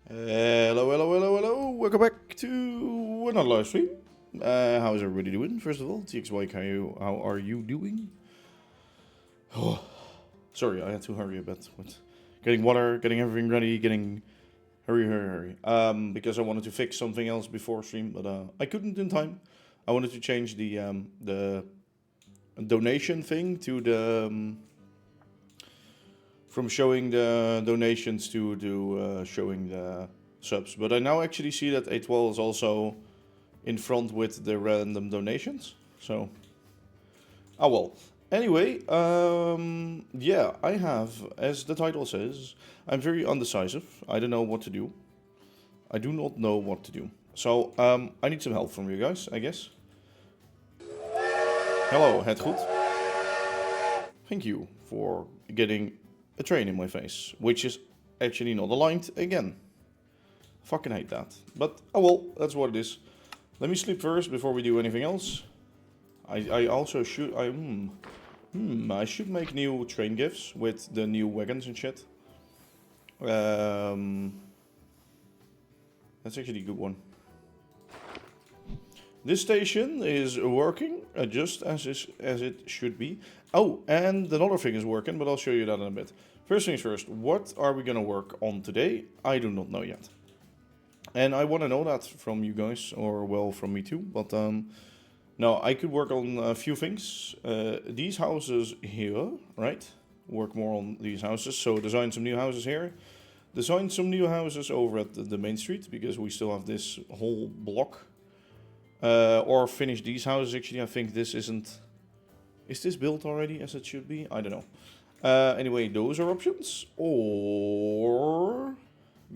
Hello, hello, hello, hello. Welcome back to another live stream. How is everybody doing? First of all, TXY, how are you doing? Oh, sorry, I had to hurry a bit with getting water, getting everything ready, getting hurry. Because I wanted to fix something else before stream, but I couldn't in time. I wanted to change the donation thing to the from showing the donations to showing the subs. But I now actually see that A12 is also in front with the random donations. So, oh well. Anyway, yeah, I have, as the title says, I'm very undecisive. I don't know what to do. I do not know what to do. So, I need some help from you guys, I guess. Hello, het goed? Thank you for getting a train in my face, which is actually not aligned again. Fucking hate that. But, oh well, that's what it is. Let me sleep first before we do anything else. I also should, I should make new train gifs with the new wagons and shit. That's actually a good one. This station is working just as it should be. Oh, and another thing is working, but I'll show you that in a bit. First things first, what are we gonna work on today? I do not know yet. And I want to know that from you guys, or well, from me too. But no, I could work on a few things. These houses here, right? Work more on these houses. So design some new houses here. Design some new houses over at the main street, because we still have this whole block. Or finish these houses. Actually, I think this isn't... Is this built already as it should be? I don't know. Anyway, those are options. Or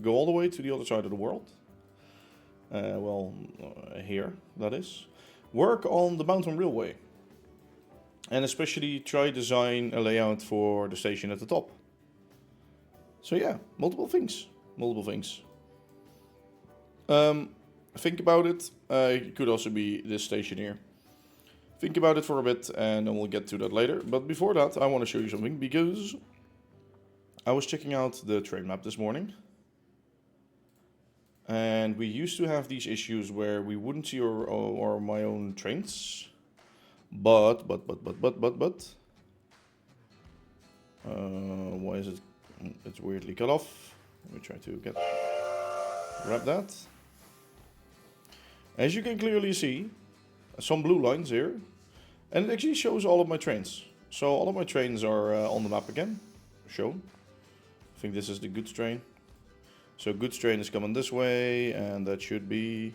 go all the way to the other side of the world. Here, that is. Work on the mountain railway. And especially try design a layout for the station at the top. So yeah, multiple things. Think about it. It could also be this station here. Think about it for a bit and then we'll get to that later. But before that, I want to show you something, because I was checking out the train map this morning. And we used to have these issues where we wouldn't see our my own trains. But why is it? It's weirdly cut off. Let me try to grab that. As you can clearly see, some blue lines here. And it actually shows all of my trains. So all of my trains are on the map again. Shown. I think this is the goods train. So goods train is coming this way, and that should be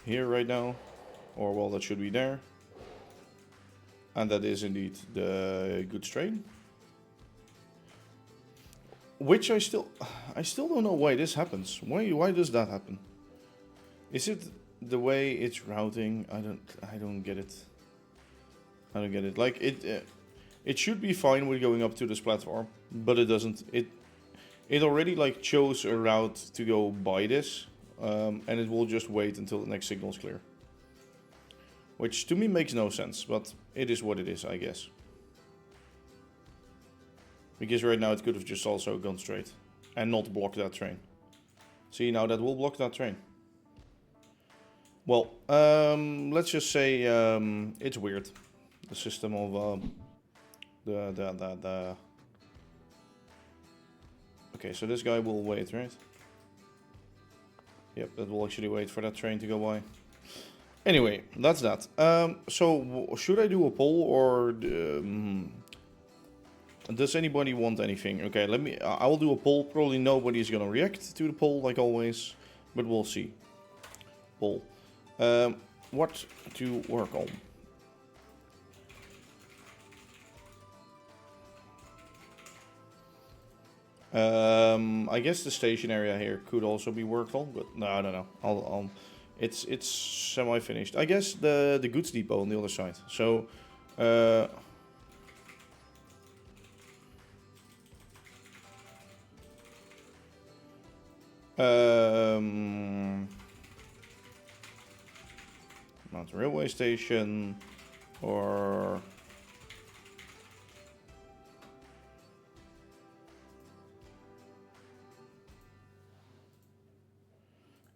here right now. Or well, that should be there. And that is indeed the goods train. Which I still don't know why this happens. Why does that happen? Is it the way it's routing? I don't get it. Like it should be fine with going up to this platform, but it doesn't. It already like chose a route to go by this, and it will just wait until the next signal is clear. Which to me makes no sense, but it is what it is, I guess. Because right now it could have just also gone straight and not blocked that train. See, now that will block that train. Well, let's just say it's weird. The system of the Okay, so this guy will wait, right? Yep, that will actually wait for that train to go by. Anyway, that's that. So should I do a poll, or does anybody want anything? Okay, I will do a poll. Probably nobody's gonna react to the poll like always, but we'll see. Poll. What to work on? I guess the station area here could also be worked on, but no, I don't know. It's semi-finished. I guess the goods depot on the other side. So, mountain railway station, or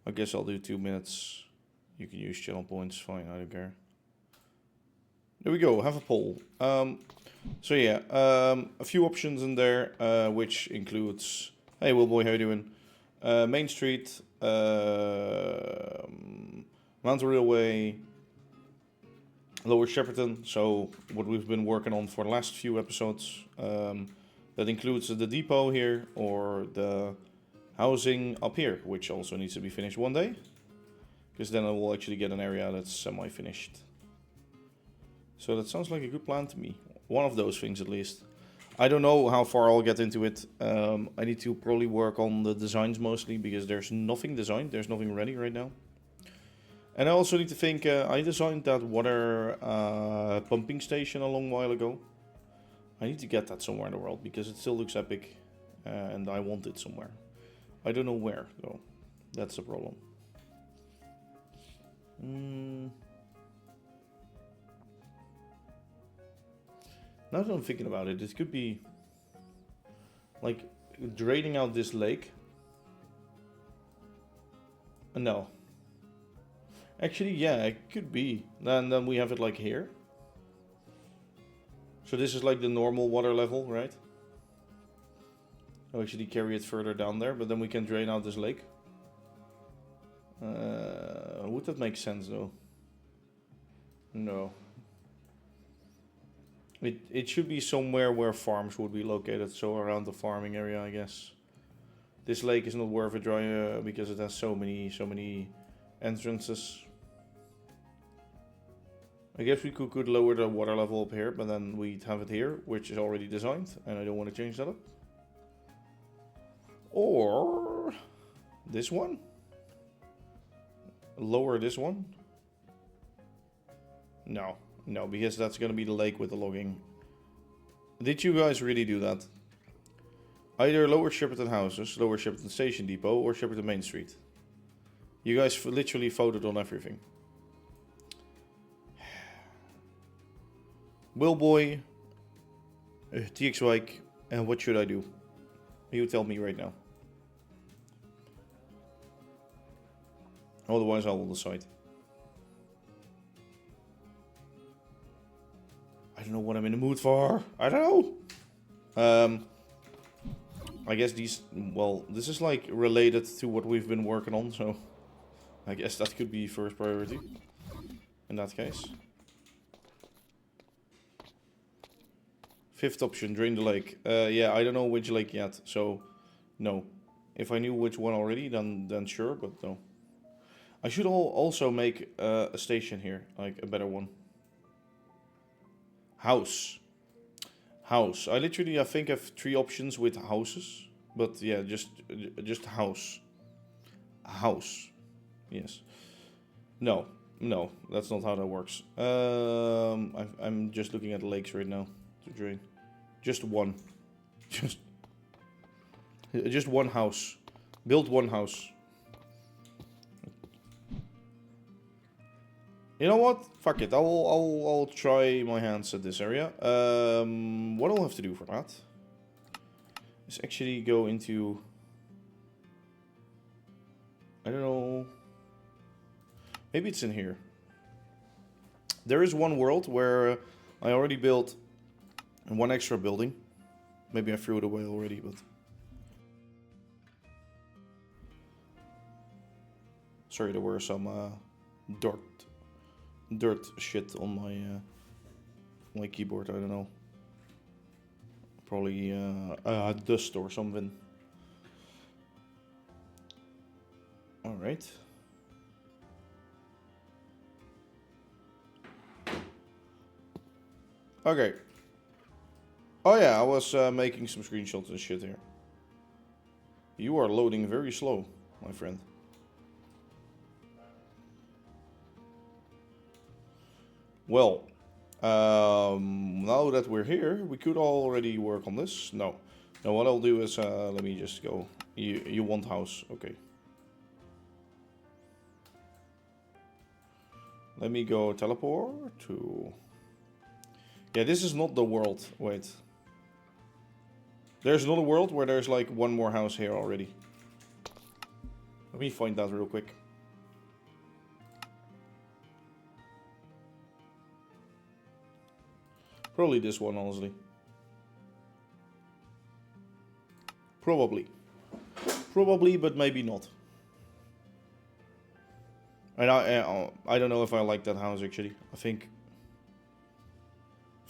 I guess I'll do 2 minutes. You can use channel points, fine, I don't care. There we go, have a poll. So yeah, a few options in there, which includes, hey Willboy, how you doing? Main Street, Mountain Railway, Lower Shepperton, so what we've been working on for the last few episodes. That includes the depot here, or the housing up here, which also needs to be finished one day. Because then I will actually get an area that's semi-finished. So that sounds like a good plan to me. One of those things at least. I don't know how far I'll get into it. I need to probably work on the designs mostly, because there's nothing designed, there's nothing ready right now. And I also need to think, I designed that water pumping station a long while ago. I need to get that somewhere in the world, because it still looks epic, and I want it somewhere. I don't know where, though. That's the problem. Now that I'm thinking about it, it could be like draining out this lake. No. Actually, yeah, it could be. Then we have it like here. So this is like the normal water level, right? I'll actually carry it further down there, but then we can drain out this lake. Would that make sense though? No. It should be somewhere where farms would be located, so around the farming area, I guess. This lake is not worth a dry because it has so many entrances. I guess we could lower the water level up here, but then we'd have it here, which is already designed, and I don't want to change that up. Or this one. Lower this one. No, because that's gonna be the lake with the logging. Did you guys really do that? Either lower Shepperton houses, lower Shepperton station depot, or Shepperton Main Street. You guys literally voted on everything. Willboy, TXWike, and what should I do? You tell me right now. Otherwise I will decide. I don't know what I'm in the mood for. I don't know. I guess these, well, this is like related to what we've been working on, so I guess that could be first priority in that case. Fifth option, drain the lake. Yeah, I don't know which lake yet, so no. If I knew which one already, then sure, but no. I should also make a station here, like a better one. House. I literally, I think, have 3 options with houses, but yeah, just house. Yes. No, that's not how that works. I'm just looking at the lakes right now to drain. Just one. Just one house. Build one house. You know what? Fuck it. I'll try my hands at this area. What I'll have to do for that is actually go into, I don't know. Maybe it's in here. There is one world where I already built one extra building. Maybe I threw it away already, but sorry, there were some dirt shit on my keyboard. I don't know. Probably dust or something. All right. Okay. Oh yeah, I was making some screenshots and shit here. You are loading very slow, my friend. Well, now that we're here, we could already work on this. No. Now what I'll do is, let me just go. You want house, okay. Let me go teleport to... Yeah, this is not the world. Wait. There's another world where there's like one more house here already. Let me find that real quick. Probably this one, honestly. Probably. Probably, but maybe not. And I don't know if I like that house, actually. I think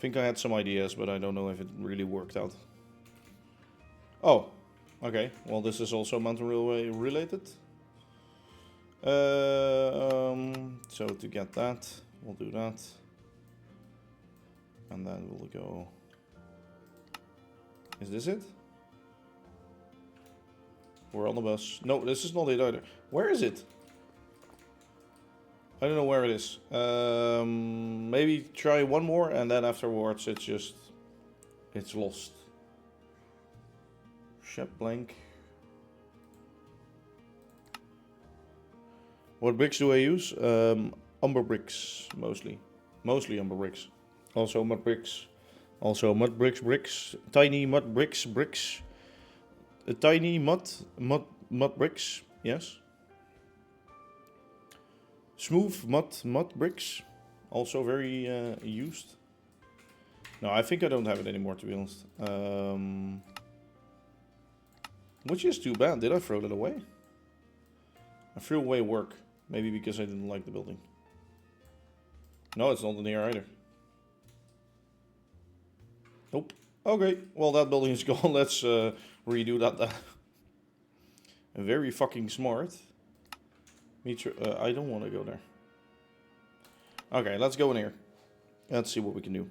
I had some ideas, but I don't know if it really worked out. Oh, okay. Well, this is also mountain railway related. So to get that, we'll do that. And then we'll go... Is this it? We're on the bus. No, this is not it either. Where is it? I don't know where it is. Maybe try one more and then afterwards it's lost. Shep blank. What bricks do I use? Umber bricks mostly. Mostly umber bricks. Also mud bricks. Also mud bricks. Tiny mud bricks. Tiny mud bricks. Yes. Smooth mud bricks, also very used. No, I think I don't have it anymore, to be honest. Which is too bad. Did I throw that away? I threw away work. Maybe because I didn't like the building. No, it's not in here either. Nope. Okay, well that building is gone. Let's redo that. Very fucking smart. I don't want to go there. Okay, let's go in here. Let's see what we can do.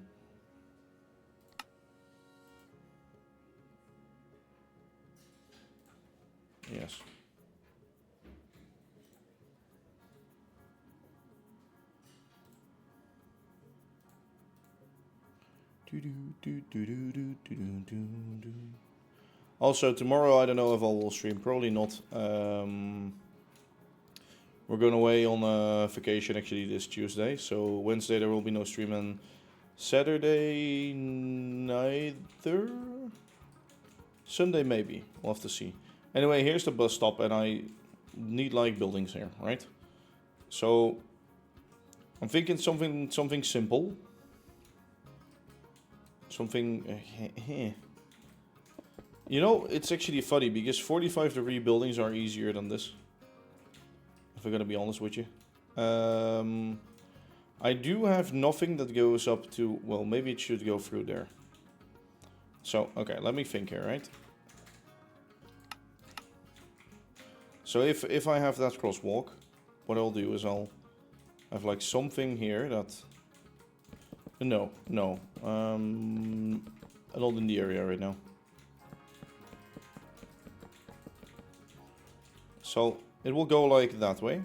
Yes. Also, tomorrow, I don't know if I will stream. Probably not. We're going away on vacation actually this Tuesday. So Wednesday there will be no stream, and Saturday neither. Sunday maybe. We'll have to see. Anyway, here's the bus stop, and I need like buildings here, right? So I'm thinking something simple. Something... You know, it's actually funny because 45-degree buildings are easier than this. If I'm gonna be honest with you. I do have nothing that goes up to... Well, maybe it should go through there. So, okay, let me think here, right? So if I have that crosswalk, what I'll do is I'll have like something here that... No. Not in the area right now. So it will go like that way.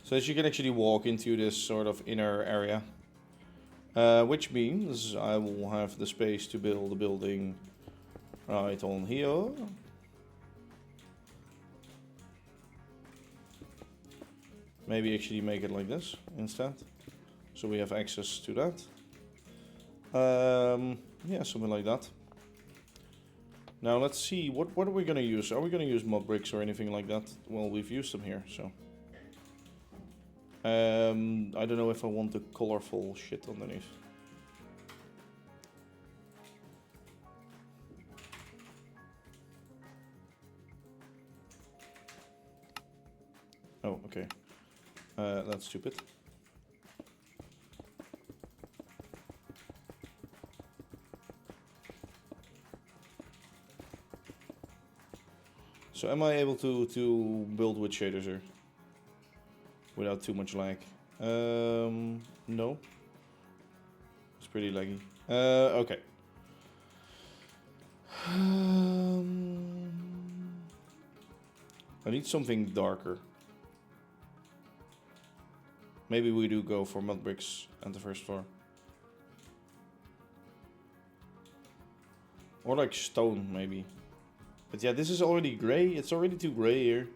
So that you can actually walk into this sort of inner area. Which means I will have the space to build a building right on here. Maybe actually make it like this instead. So we have access to that. Yeah, something like that. Now let's see, what are we gonna use? Are we gonna use mud bricks or anything like that? Well, we've used them here, so. I don't know if I want the colorful shit underneath. Oh, okay. That's stupid. So am I able to build with shaders here? Without too much lag? No. It's pretty laggy. Okay. I need something darker. Maybe we do go for mud bricks at the first floor. Or like stone, maybe. But yeah, this is already grey. It's already too grey here.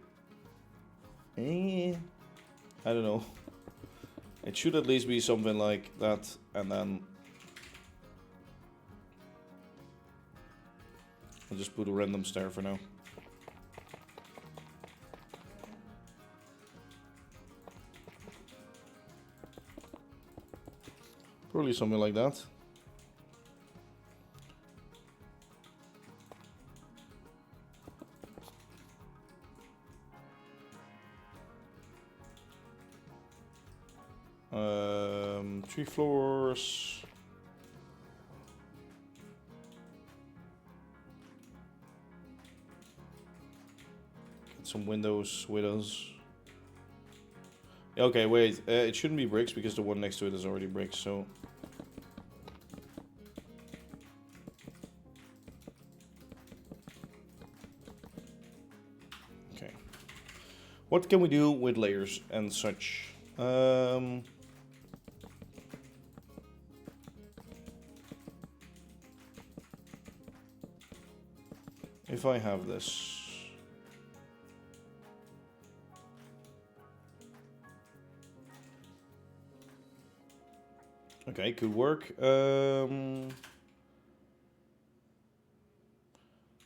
I don't know. It should at least be something like that. And then I'll just put a random stair for now. Probably something like that. Three floors. Get some windows with us. Okay, wait. It shouldn't be bricks because the one next to it is already bricks, so... Okay. What can we do with layers and such? If I have this... Okay, could work.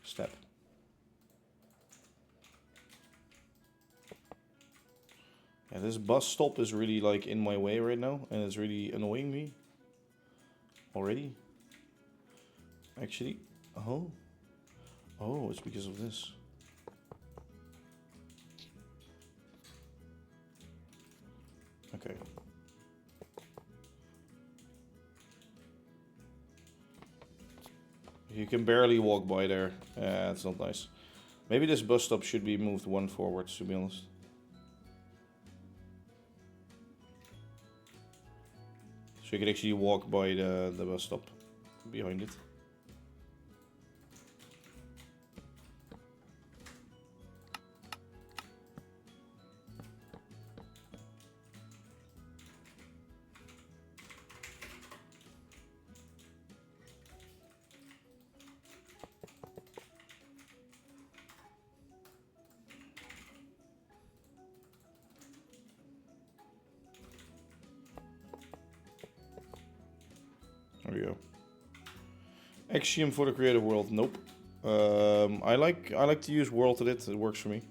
Step. Yeah, this bus stop is really like in my way right now, and it's really annoying me. Already. Actually, oh. Oh, it's because of this. Okay. You can barely walk by there. It's not nice. Maybe this bus stop should be moved one forwards, to be honest. So you can actually walk by the bus stop behind it. There we go. Axiom for the creative world. Nope. I like to use world edit. It works for me.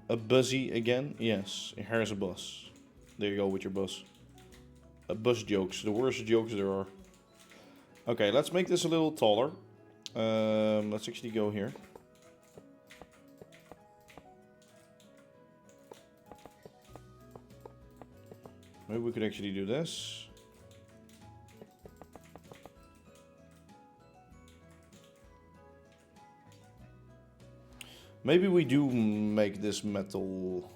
A buzzy again. Yes. Here's a bus. There you go with your bus. Bus jokes. The worst jokes there are. Okay, let's make this a little taller. Let's actually go here. Maybe we could actually do this. Maybe we do make this metal.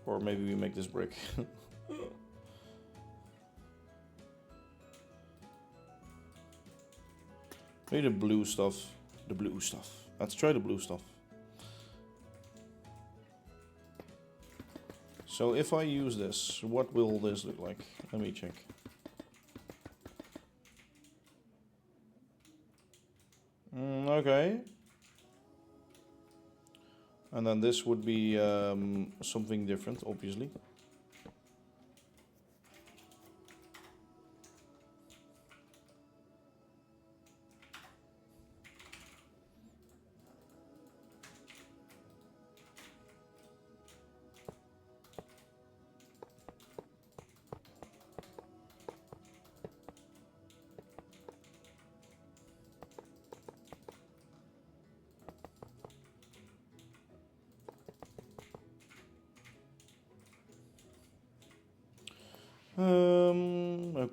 Or maybe we make this brick. Maybe the blue stuff. The blue stuff. Let's try the blue stuff. So if I use this, what will this look like? Let me check. Okay. And then this would be something different, obviously.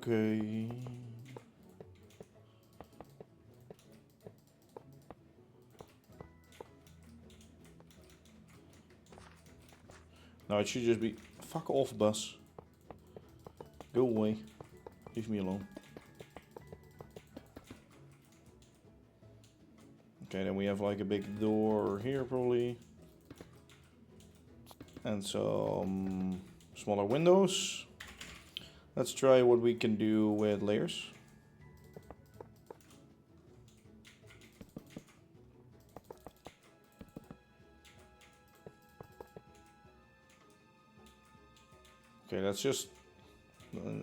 Okay. No, it should just be fuck off, bus. Go away. Leave me alone. Okay, then we have like a big door here probably. And some smaller windows. Let's try what we can do with layers. Okay, that's just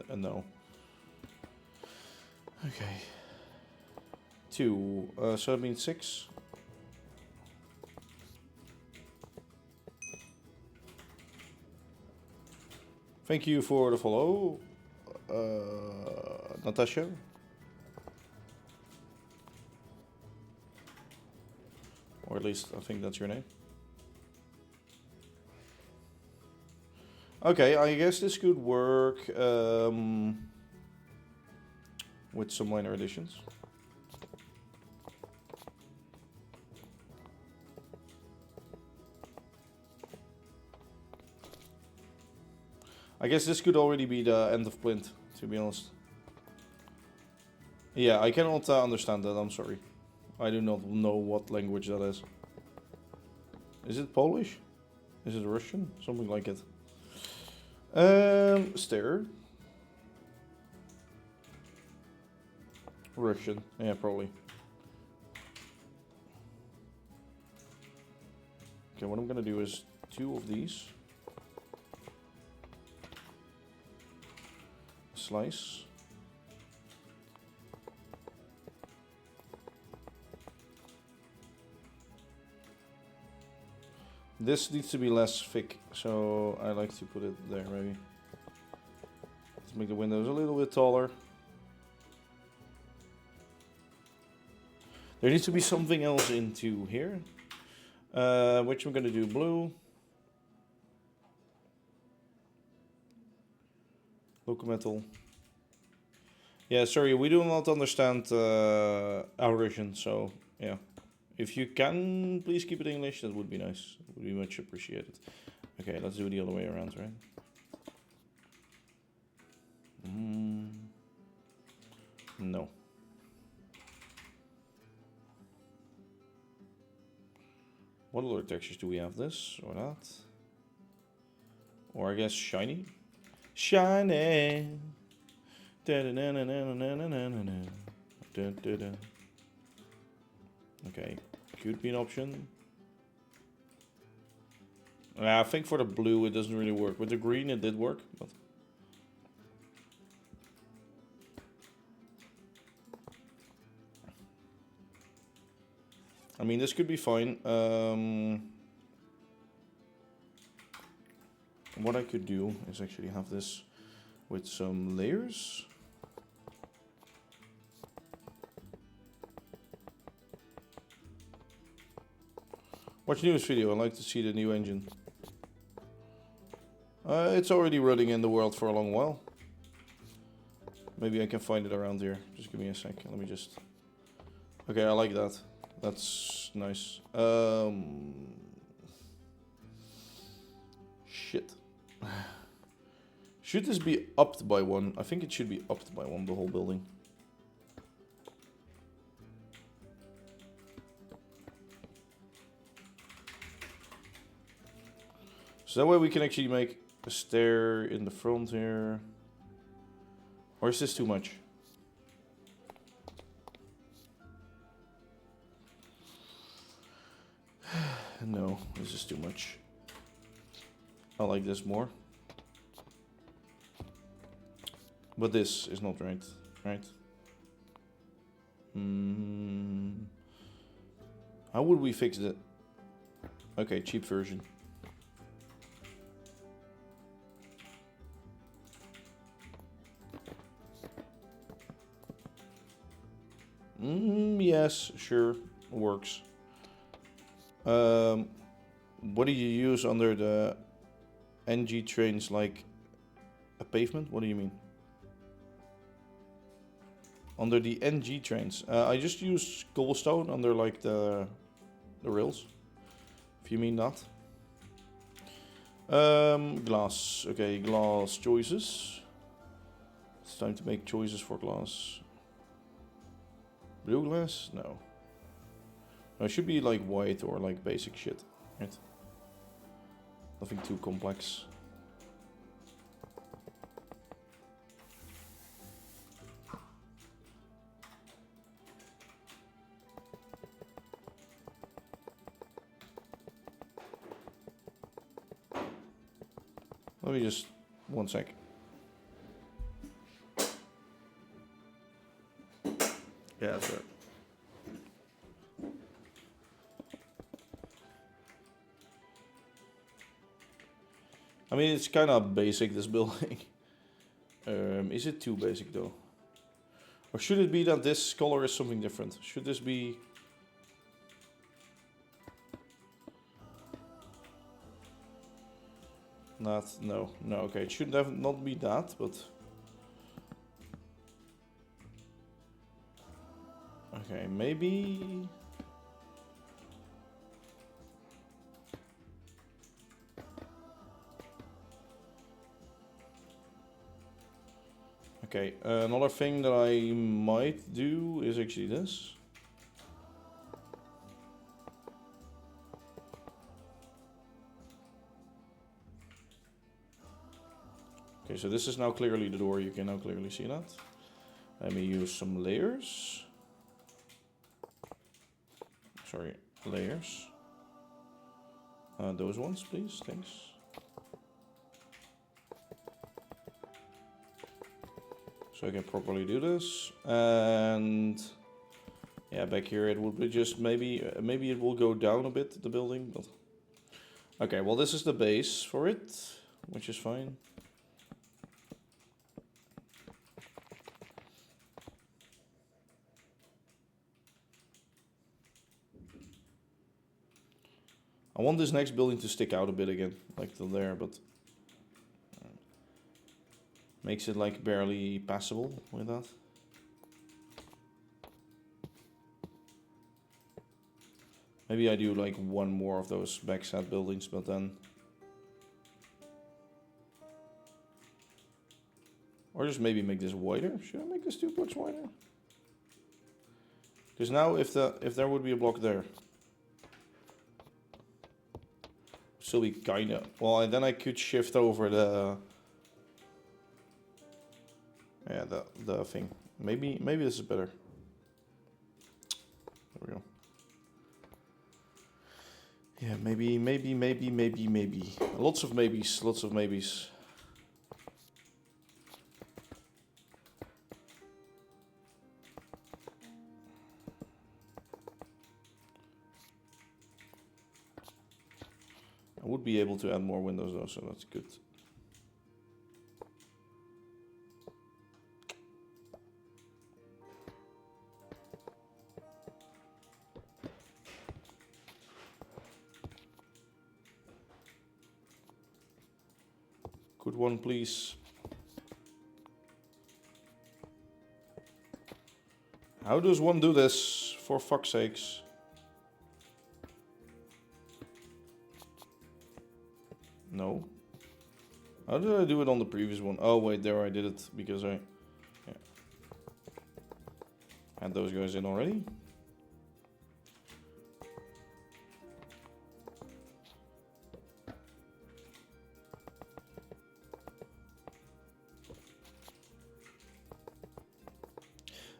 a no. Okay. 2, so that means 6. Thank you for the follow, Natasha. Or at least I think that's your name. Okay, I guess this could work with some minor additions. I guess this could already be the end of Plint, to be honest. Yeah, I cannot understand that, I'm sorry. I do not know what language that is. Is it Polish? Is it Russian? Something like it. Stair. Russian, yeah, probably. Okay, what I'm gonna do is 2 of these. Slice. This needs to be less thick, so I like to put it there maybe. Let's make the windows a little bit taller. There needs to be something else into here, which I'm gonna do blue. Local metal. Yeah, sorry, we do not understand our Russian, so yeah. If you can, please keep it English, that would be nice. It would be much appreciated. Okay, let's do it the other way around, right? No. What other textures do we have? This or that? Or I guess shiny? Shiny! Okay, could be an option. I think for the blue it doesn't really work. With the green it did work, but I mean, this could be fine. What I could do is actually have this with some layers. Watch the newest video, I'd like to see the new engine. It's already running in the world for a long while. Maybe I can find it around here. Just give me a sec, let me just... Okay, I like that. That's nice. Shit. Should this be upped by 1? I think it should be upped by 1, the whole building. So that way we can actually make a stair in the front here. Or is this too much? No, this is too much. I like this more. But this is not right, right? How would we fix it? Okay, cheap version. Yes, sure, works. What do you use under the NG trains, like a pavement? What do you mean? Under the NG trains, I just use cobblestone under like the rails, if you mean that. Glass, okay, glass choices. It's time to make choices for glass. Blue glass? No. No, it should be like white or like basic shit, right? Nothing too complex. Let me just, 1 sec. Yeah, sure. I mean, it's kind of basic, this building. Is it too basic though? Or should it be that this color is something different? Should this be... No, okay, it should not be that, but... Okay, maybe... Okay, another thing that I might do is actually this. Okay, so this is now clearly the door, you can now clearly see that. Let me use some layers. Sorry, layers. Those ones, please, thanks. So I can properly do this. And yeah, back here it would be just maybe it will go down a bit, the building. But okay, well this is the base for it, which is fine. I want this next building to stick out a bit again, like till there, but makes it like barely passable with that. Maybe I do like one more of those backside buildings, but then... Or just maybe make this wider. Should I make this 2 much wider? Because now if there would be a block there, still be kinda... Well, and then I could shift over the... Yeah, the thing. Maybe this is better. There we go. Yeah, maybe. Lots of maybes, lots of maybes. I would be able to add more windows though, so that's good. Good one, please. How does one do this, for fuck's sakes? No. How did I do it on the previous one? Oh wait, there I did it because I had those guys in already.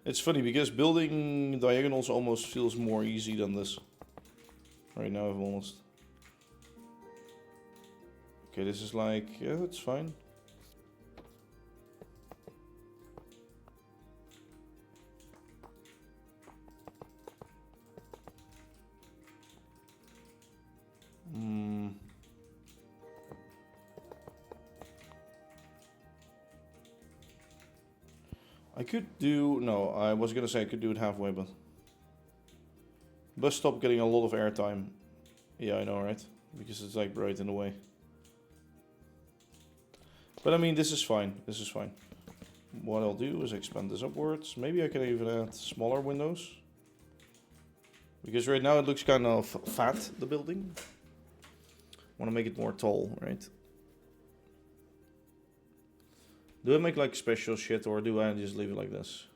It's funny because building diagonals almost feels more easy than this. Right now I've almost... Okay, this is like, yeah, it's fine. I could do, no, I was gonna say I could do it halfway, but bus stop getting a lot of airtime. Yeah, I know, right? Because it's like right in the way. But I mean, this is fine. This is fine. What I'll do is expand this upwards. Maybe I can even add smaller windows. Because right now it looks kind of fat, the building. Want to make it more tall, right? Do I make like special shit or do I just leave it like this?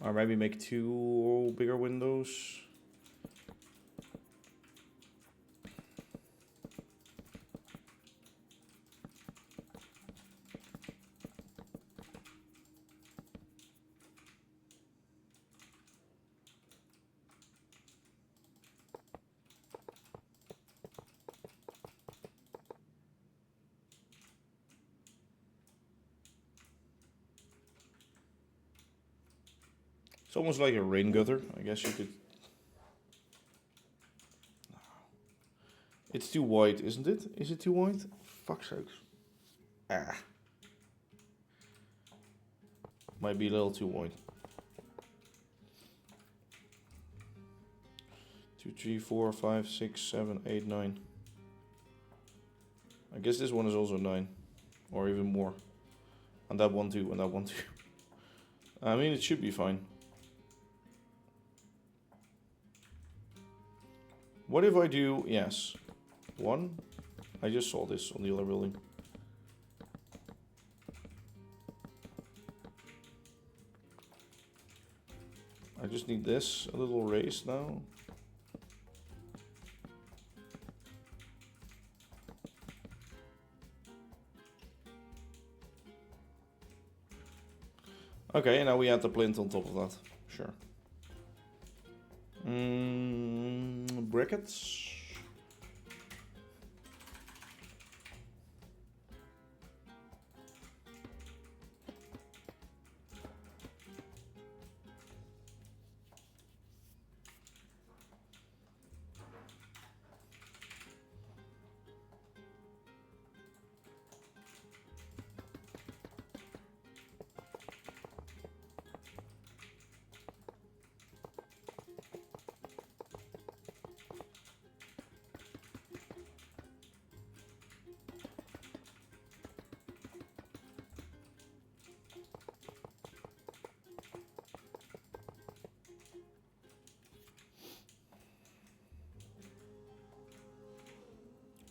Or maybe make 2 bigger windows. It's almost like a rain gutter, I guess you could. It's too white, isn't it? Is it too white? Fuck's sakes. Ah. Might be a little too white. 2, 3, 4, 5, 6, 7, 8, 9. I guess this one is also 9. Or even more. And that one too, and that one too. I mean, it should be fine. What if I do, yes, 1. I just saw this on the other building. I just need this a little raised now. Okay, and now we add the plinth on top of that. Sure. Brackets.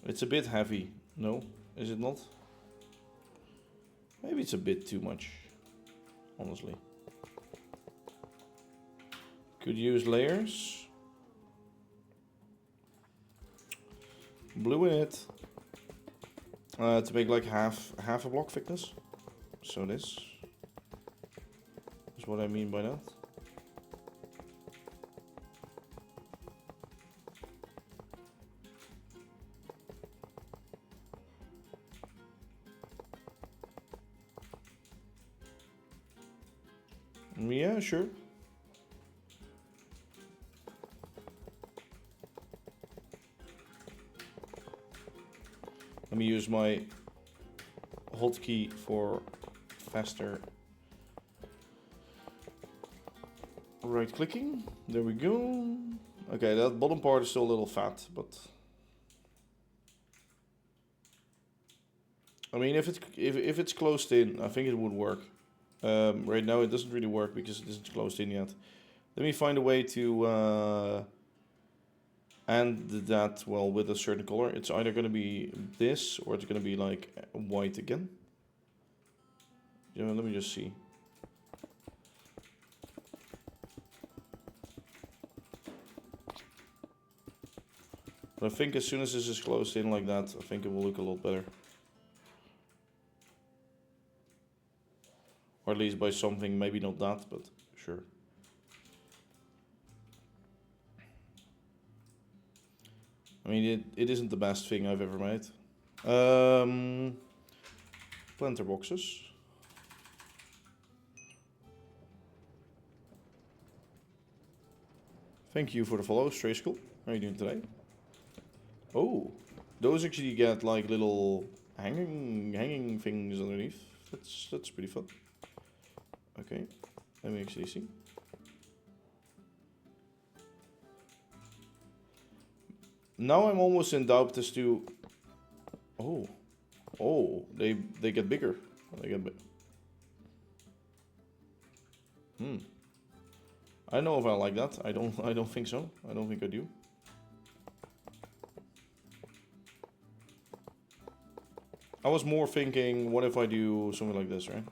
It's a bit heavy, no? Is it not? Maybe it's a bit too much, honestly. Could use layers. Blue in it. To make like half a block thickness. So this is what I mean by that. Yeah, sure. Let me use my hotkey for faster right clicking. There we go. Okay, that bottom part is still a little fat, but I mean, if it's closed in, I think it would work. Right now it doesn't really work because it isn't closed in yet. Let me find a way to end that, well, with a certain color. It's either going to be this or it's going to be like white again. Yeah, let me just see. But I think as soon as this is closed in like that, I think it will look a lot better. Or at least by something, maybe not that, but sure. I mean, it isn't the best thing I've ever made. Planter boxes. Thank you for the follow, Stray School. How are you doing today? Oh, those actually get like little hanging things underneath. That's pretty fun. Okay, let me actually see. Now I'm almost in doubt as to. Oh, they get bigger. They get big. I don't know if I like that. I don't think so. I don't think I do. I was more thinking, what if I do something like this, right?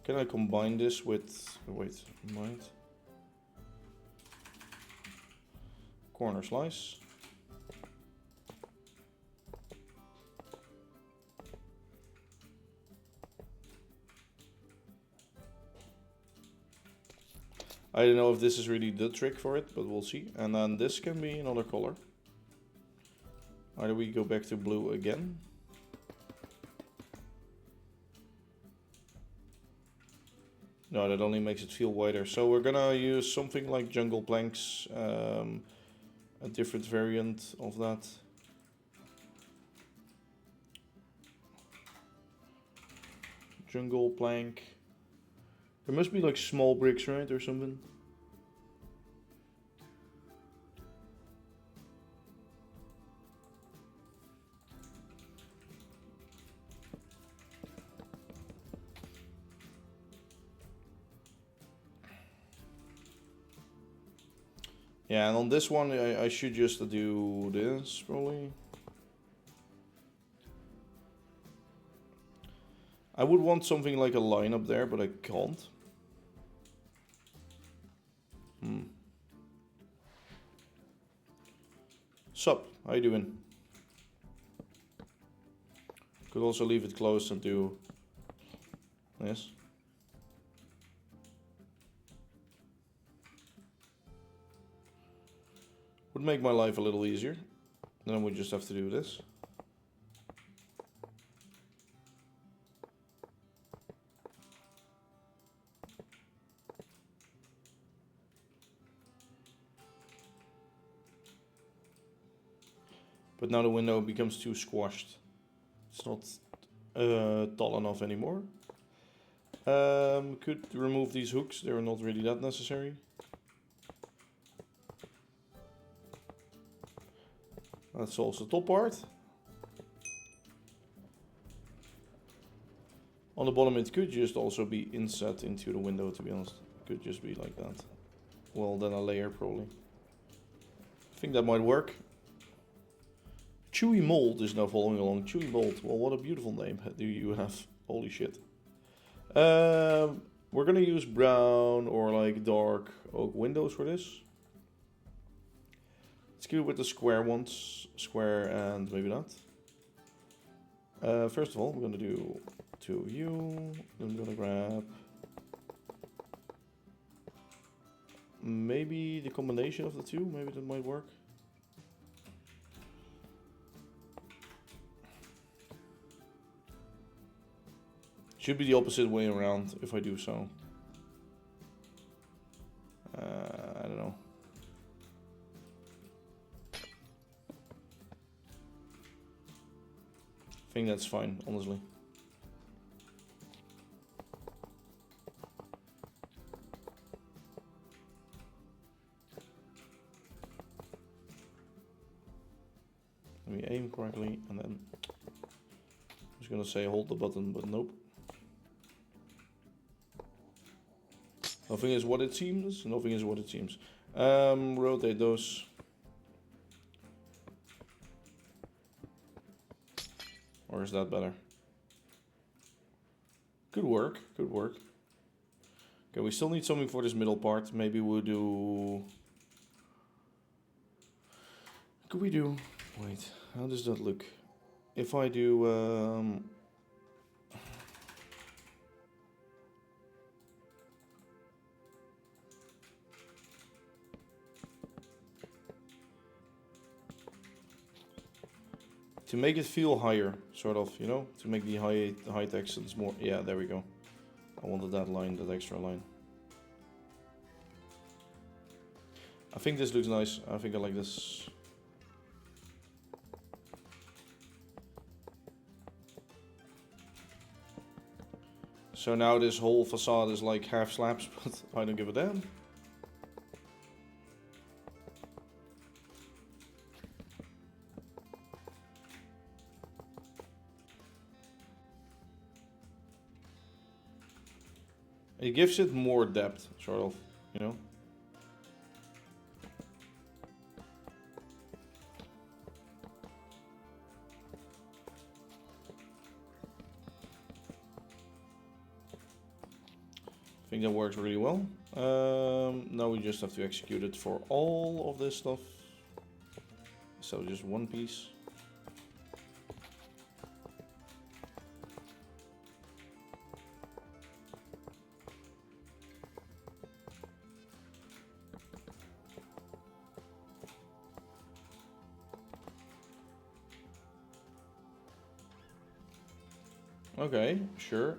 Can I combine this with, wait, might. Corner slice. I don't know if this is really the trick for it, but we'll see. And then this can be another color. Either we go back to blue again. No, that only makes it feel wider. So we're gonna use something like jungle planks, a different variant of that. Jungle plank. There must be like small bricks, right, or something? Yeah, and on this one I should just do this, probably. I would want something like a line up there, but I can't. Sup, how you doing? Could also leave it closed and do this. Would make my life a little easier. Then we just have to do this. But now the window becomes too squashed. It's not tall enough anymore. Could remove these hooks, they're not really that necessary. That solves the top part. On the bottom it could just also be inset into the window, to be honest. It could just be like that. Well, then a layer probably. I think that might work. Chewy Mold is now following along. Chewy Mold, well, what a beautiful name do you have. Holy shit. We're gonna use brown or like dark oak windows for this. Let's keep it with the square ones. Square and maybe not. First of all, I'm gonna do 2 of you. I'm gonna grab maybe the combination of the two. Maybe that might work. Should be the opposite way around if I do so. I don't know. I think that's fine, honestly. Let me aim correctly and then I was gonna say hold the button, but nope. Nothing is what it seems. Nothing is what it seems. Rotate those. Or is that better? Good work. Good work. Okay, we still need something for this middle part. Maybe we'll do... Could we do... Wait, how does that look? If I do... to make it feel higher, sort of, you know? To make the height accents more... Yeah, there we go. I wanted that line, that extra line. I think this looks nice. I think I like this. So now this whole facade is like half slabs, but I don't give a damn. It gives it more depth, sort of, you know? I think that works really well. Now we just have to execute it for all of this stuff. So just one piece. Okay, sure.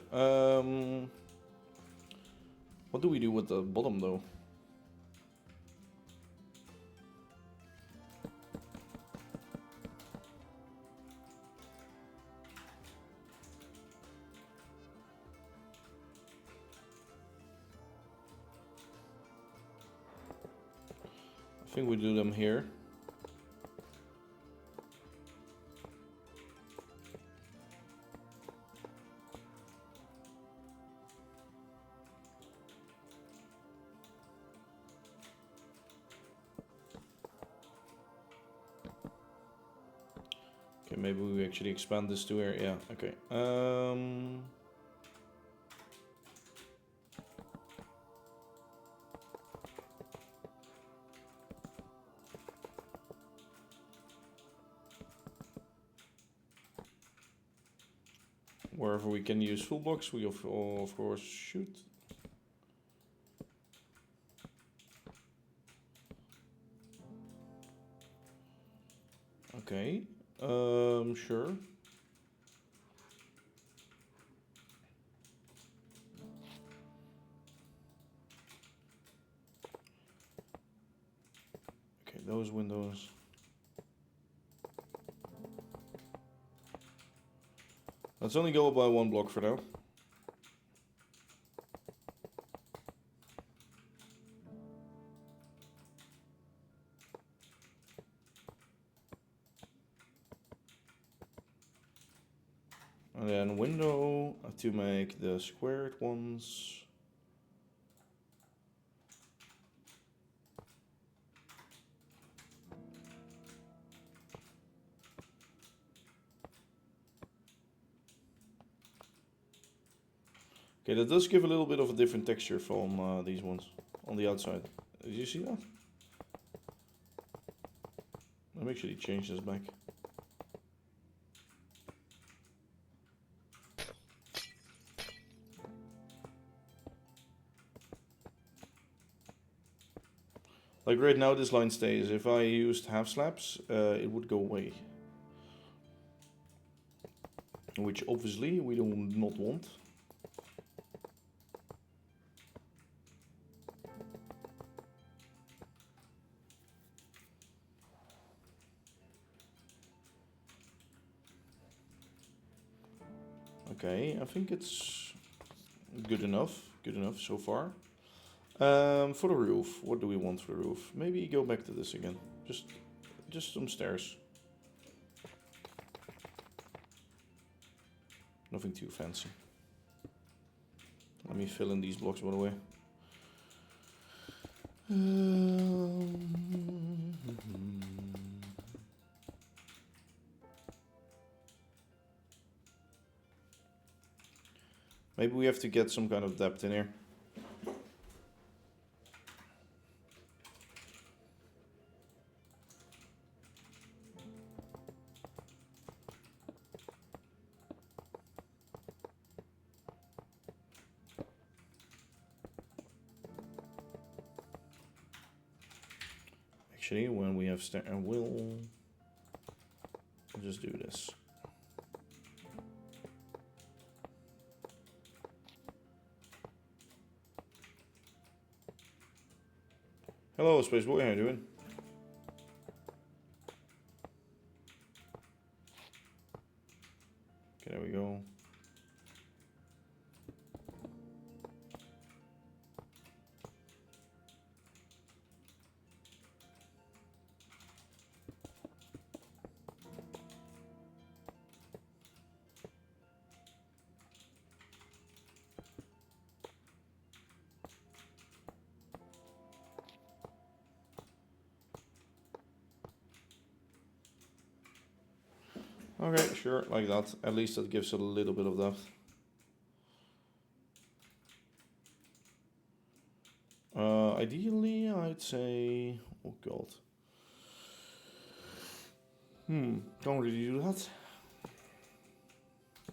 What do we do with the bottom though? I think we do them here. Okay, maybe we actually expand this to here. Yeah, okay. Wherever we can use full blocks, we of course should. Okay, sure. Okay, those windows. Let's only go up by 1 block for now. And then window to make the squared ones. Okay, that does give a little bit of a different texture from these ones on the outside. Did you see that? Let me actually change this back. Like right now this line stays. If I used half slabs, it would go away. Which obviously we do not want. Okay, I think it's good enough so far. For the roof, what do we want for the roof? Maybe go back to this again. Just some stairs. Nothing too fancy. Let me fill in these blocks, by the way. Maybe we have to get some kind of depth in here. Actually, when we have stair, we'll just do this. Hello, Space Boy, how you doing? Okay, there we go. Okay, sure, like that. At least that gives it a little bit of depth. Ideally, I'd say... Oh god. Don't really do that.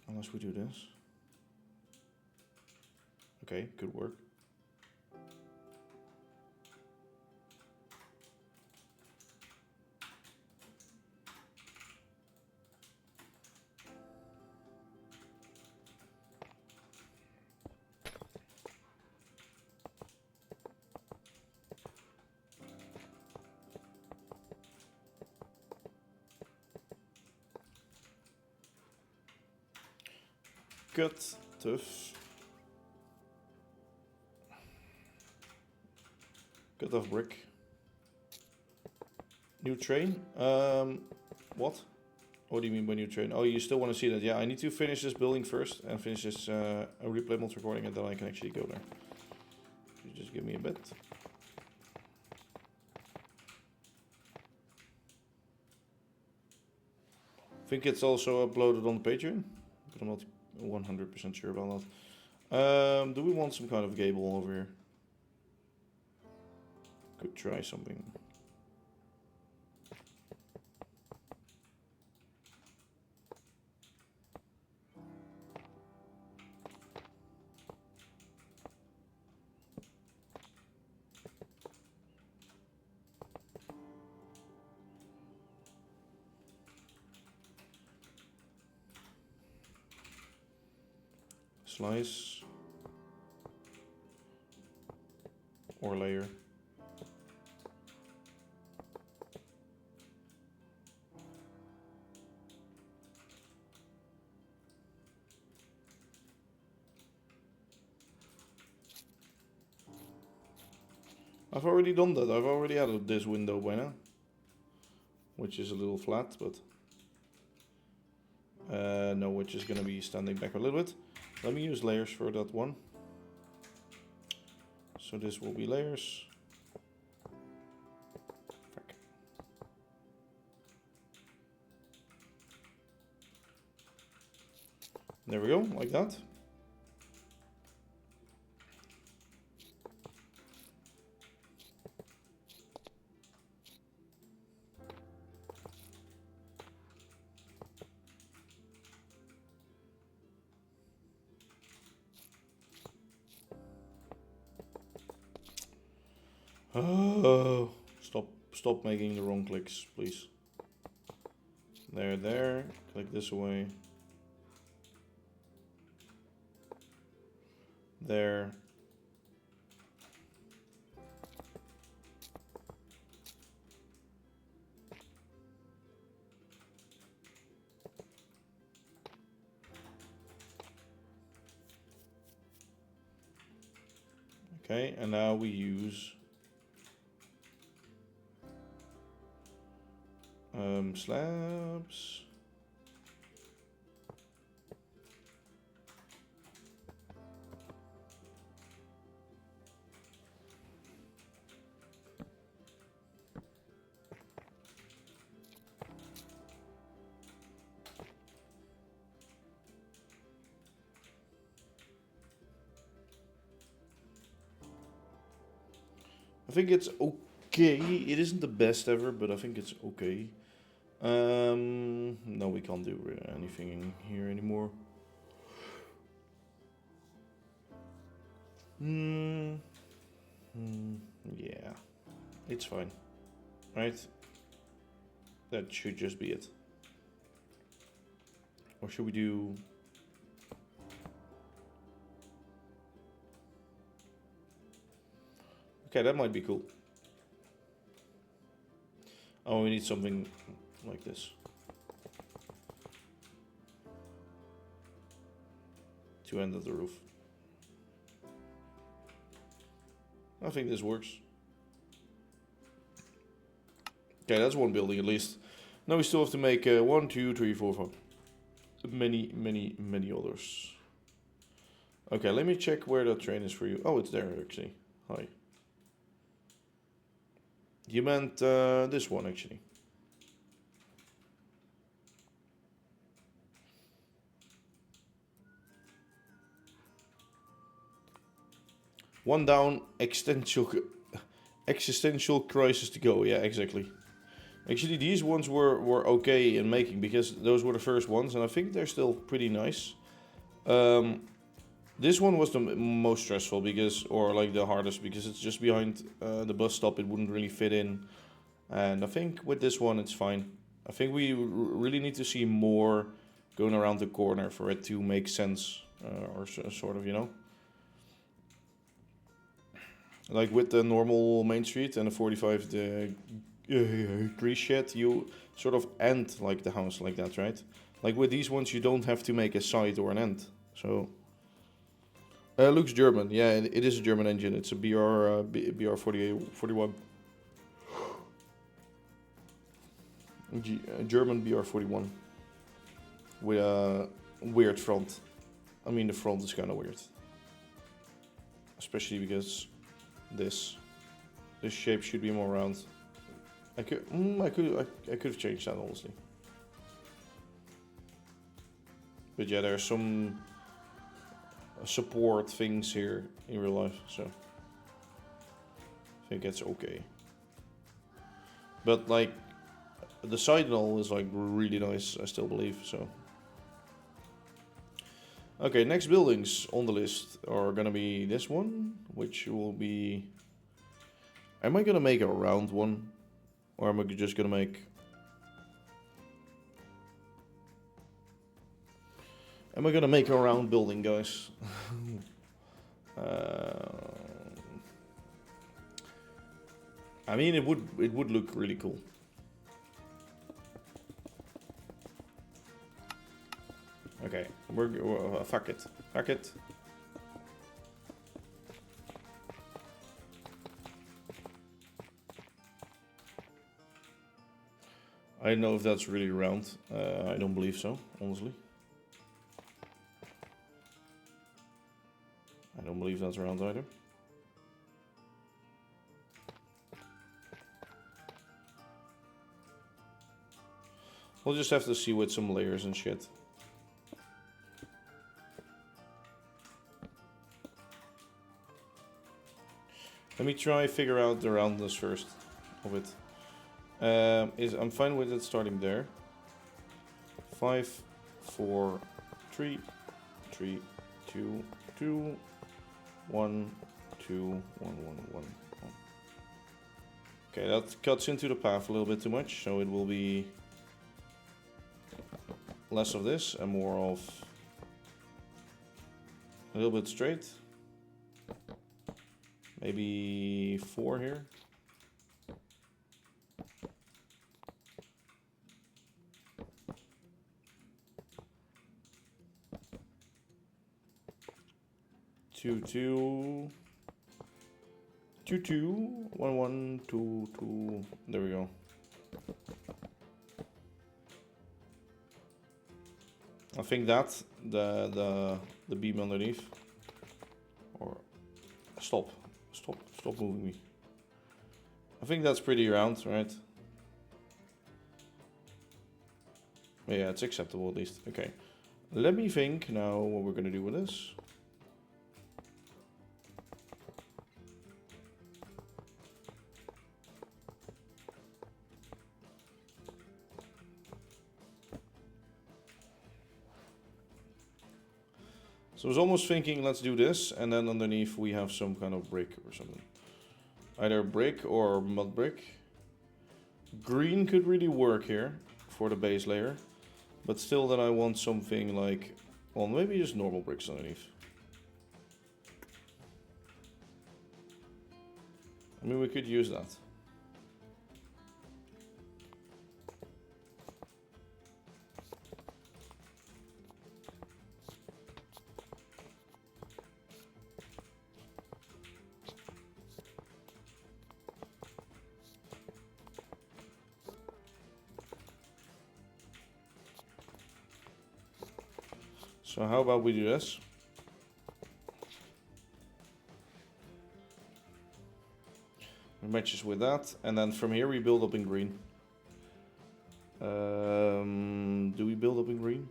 Unless we do this. Okay, could work. cut, tough. Cut off brick. New train? What? What do you mean by new train? Oh, you still want to see that? Yeah, I need to finish this building first and finish this replay mod recording, and then I can actually go there. You just give me a bit. I think it's also uploaded on Patreon, but I'm not 100% sure about that. Do we want some kind of gable over here? Could try something. Slice or layer. I've already done that. I've already added this window by now, which is a little flat, but no, which is going to be standing back a little bit. Let me use layers for that one. So this will be layers. Fuck. There we go, like that. Oh, stop making the wrong clicks, please. There, click this away. There. Okay, and now we use slabs. I think it's okay. It isn't the best ever, but I think it's okay. No, we can't do anything in here anymore. Yeah, it's fine, right? That should just be it. Or should we do... Okay, that might be cool. Oh, we need something like this to end of the roof. I think this works. Okay, that's one building at least. Now we still have to make 1, 2, 3, 4, 5. Many others. Okay, let me check where that train is for you. Oh, it's there actually. Hi. You meant this one actually. One down, existential crisis to go. Yeah, exactly. Actually, these ones were okay in making because those were the first ones, and I think they're still pretty nice. This one was the most stressful because, or like the hardest, because it's just behind the bus stop. It wouldn't really fit in, and I think with this one it's fine. I think we really need to see more going around the corner for it to make sense, or sort of, you know. Like with the normal main street and the 45 degree shed, you sort of end like the house like that, right? Like with these ones, you don't have to make a side or an end. So looks German. Yeah, it is a German engine. It's a BR 41. German BR 41 with a weird front. I mean, the front is kind of weird, especially because this shape should be more round. I could have changed that honestly. But yeah, there are some support things here in real life, so I think it's okay. But like the side null is like really nice, I still believe, so. Okay, next buildings on the list are gonna be this one, which will be... Am I gonna make a round one? Or am I just gonna make... Am I gonna make a round building, guys? I mean, it would look really cool. Okay, we're fuck it. Fuck it. I don't know if that's really round. I don't believe so, honestly. I don't believe that's round either. We'll just have to see with some layers and shit. Let me try figure out the roundness first of it. I'm fine with it starting there. 5, 4, 3, 3, 2, 2, 1, 2, 1, 1, 1. Okay, that cuts into the path a little bit too much, so it will be less of this and more of a little bit straight. Maybe 4 here. Two, 2, 1, 1, 2, 2. There we go. I think that the beam underneath. Or stop moving me. I think that's pretty round, right? Yeah, it's acceptable at least. Okay, let me think now what we're gonna do with this. So I was almost thinking, let's do this, and then underneath we have some kind of brick or something. Either brick or mud brick. Green could really work here for the base layer, but still then I want something like, well, maybe just normal bricks underneath. I mean, we could use that. So how about we do this? It matches with that, and then from here we build up in green. Do we build up in green?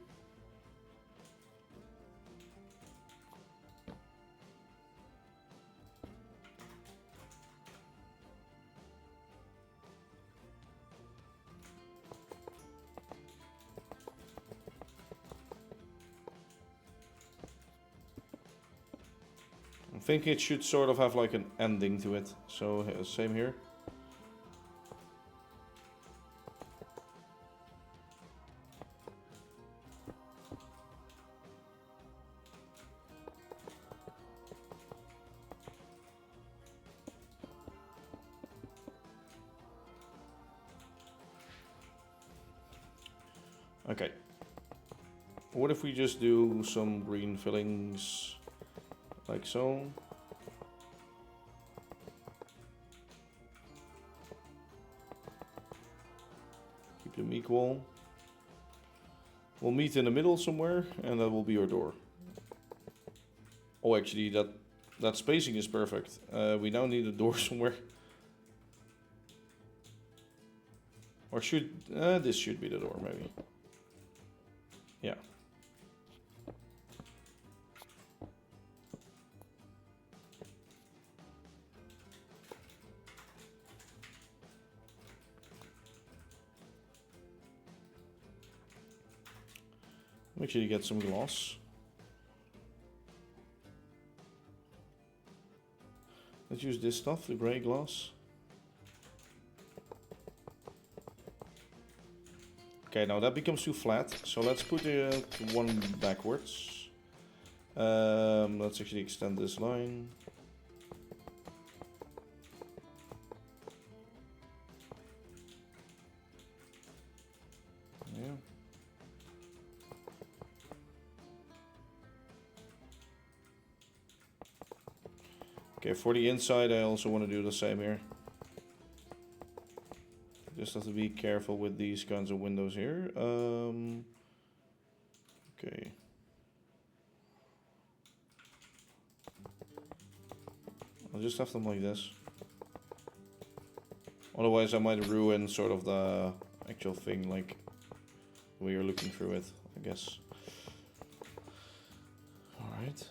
I think it should sort of have like an ending to it, so same here. Okay. What if we just do some green fillings like so? Keep them equal. We'll meet in the middle somewhere, and that will be our door. Oh, actually, that spacing is perfect. We now need a door somewhere. Or should this should be the door, maybe. Yeah. Make sure you get some gloss. Let's use this stuff, the gray gloss. Okay, now that becomes too flat, so let's put one backwards. Let's actually extend this line. Yeah. Okay, for the inside I also want to do the same here. Just have to be careful with these kinds of windows here. Okay. I'll just have them like this. Otherwise I might ruin sort of the actual thing, like the way you're looking through it, I guess. Alright.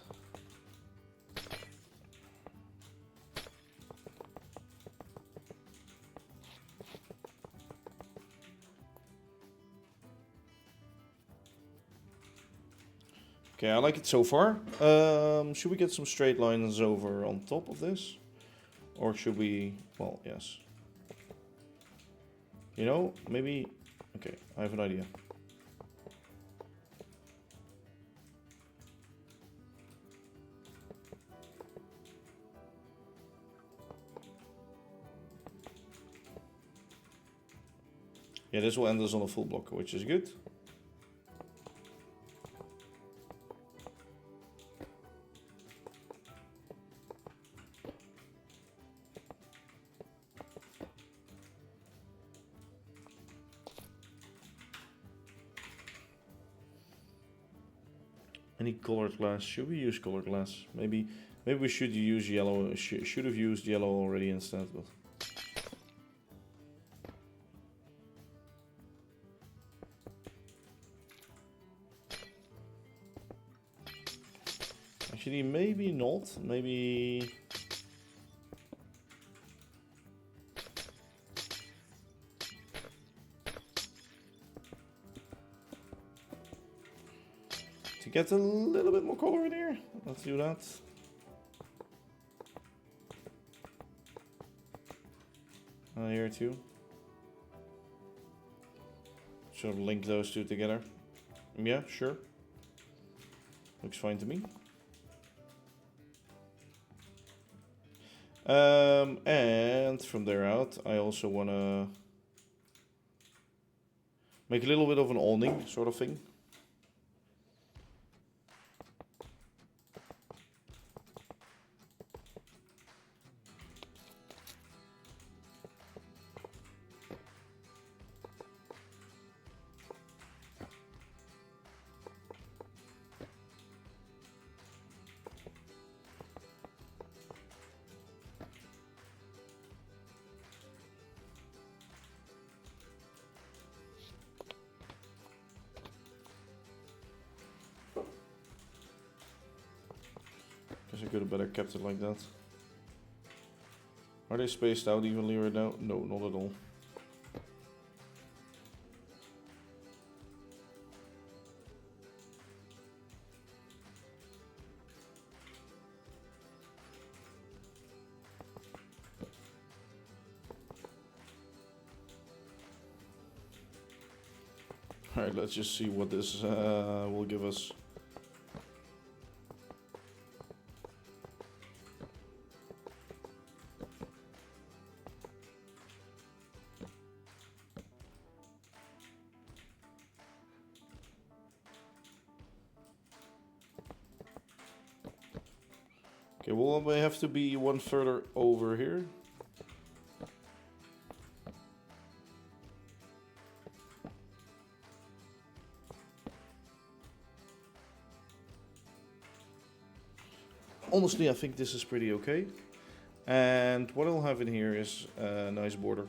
Okay, I like it so far. Should we get some straight lines over on top of this? Or should we... well, yes. You know, maybe... okay, I have an idea. Yeah, this will end us on a full block, which is good. Any colored glass? Should we use colored glass? Maybe we should use yellow. Should have used yellow already instead. But actually, maybe not. Maybe. To get a little bit more color in here, let's do that. Here too. Sort of link those two together. Yeah, sure. Looks fine to me. And from there out, I also want to make a little bit of an awning sort of thing. I could have better kept it like that. Are they spaced out evenly right now? No, not at all. Alright, let's just see what this will give us. Okay, well, we have to be one further over here. Honestly, I think this is pretty okay. And what I'll have in here is a nice border.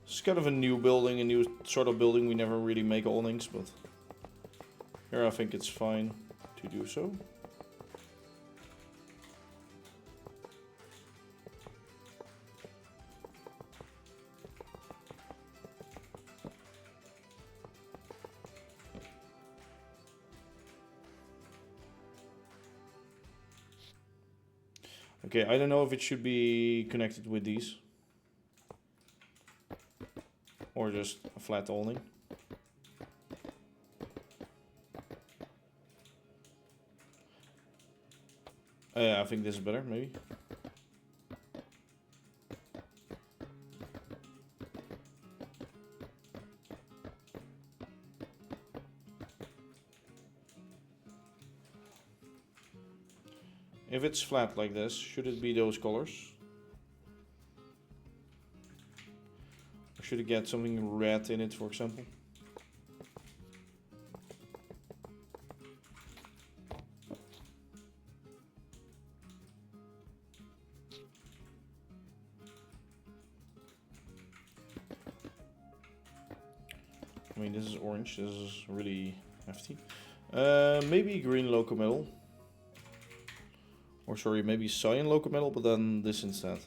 It's kind of a new building, a new sort of building. We never really make awnings, but here I think it's fine to do so. Okay, I don't know if it should be connected with these. Or just a flat awning. Yeah, I think this is better, maybe. If it's flat like this, should it be those colors? Or should it get something red in it, for example? I mean, this is orange, this is really hefty. Maybe green loco metal. Or sorry, maybe cyan loco metal, but then this instead.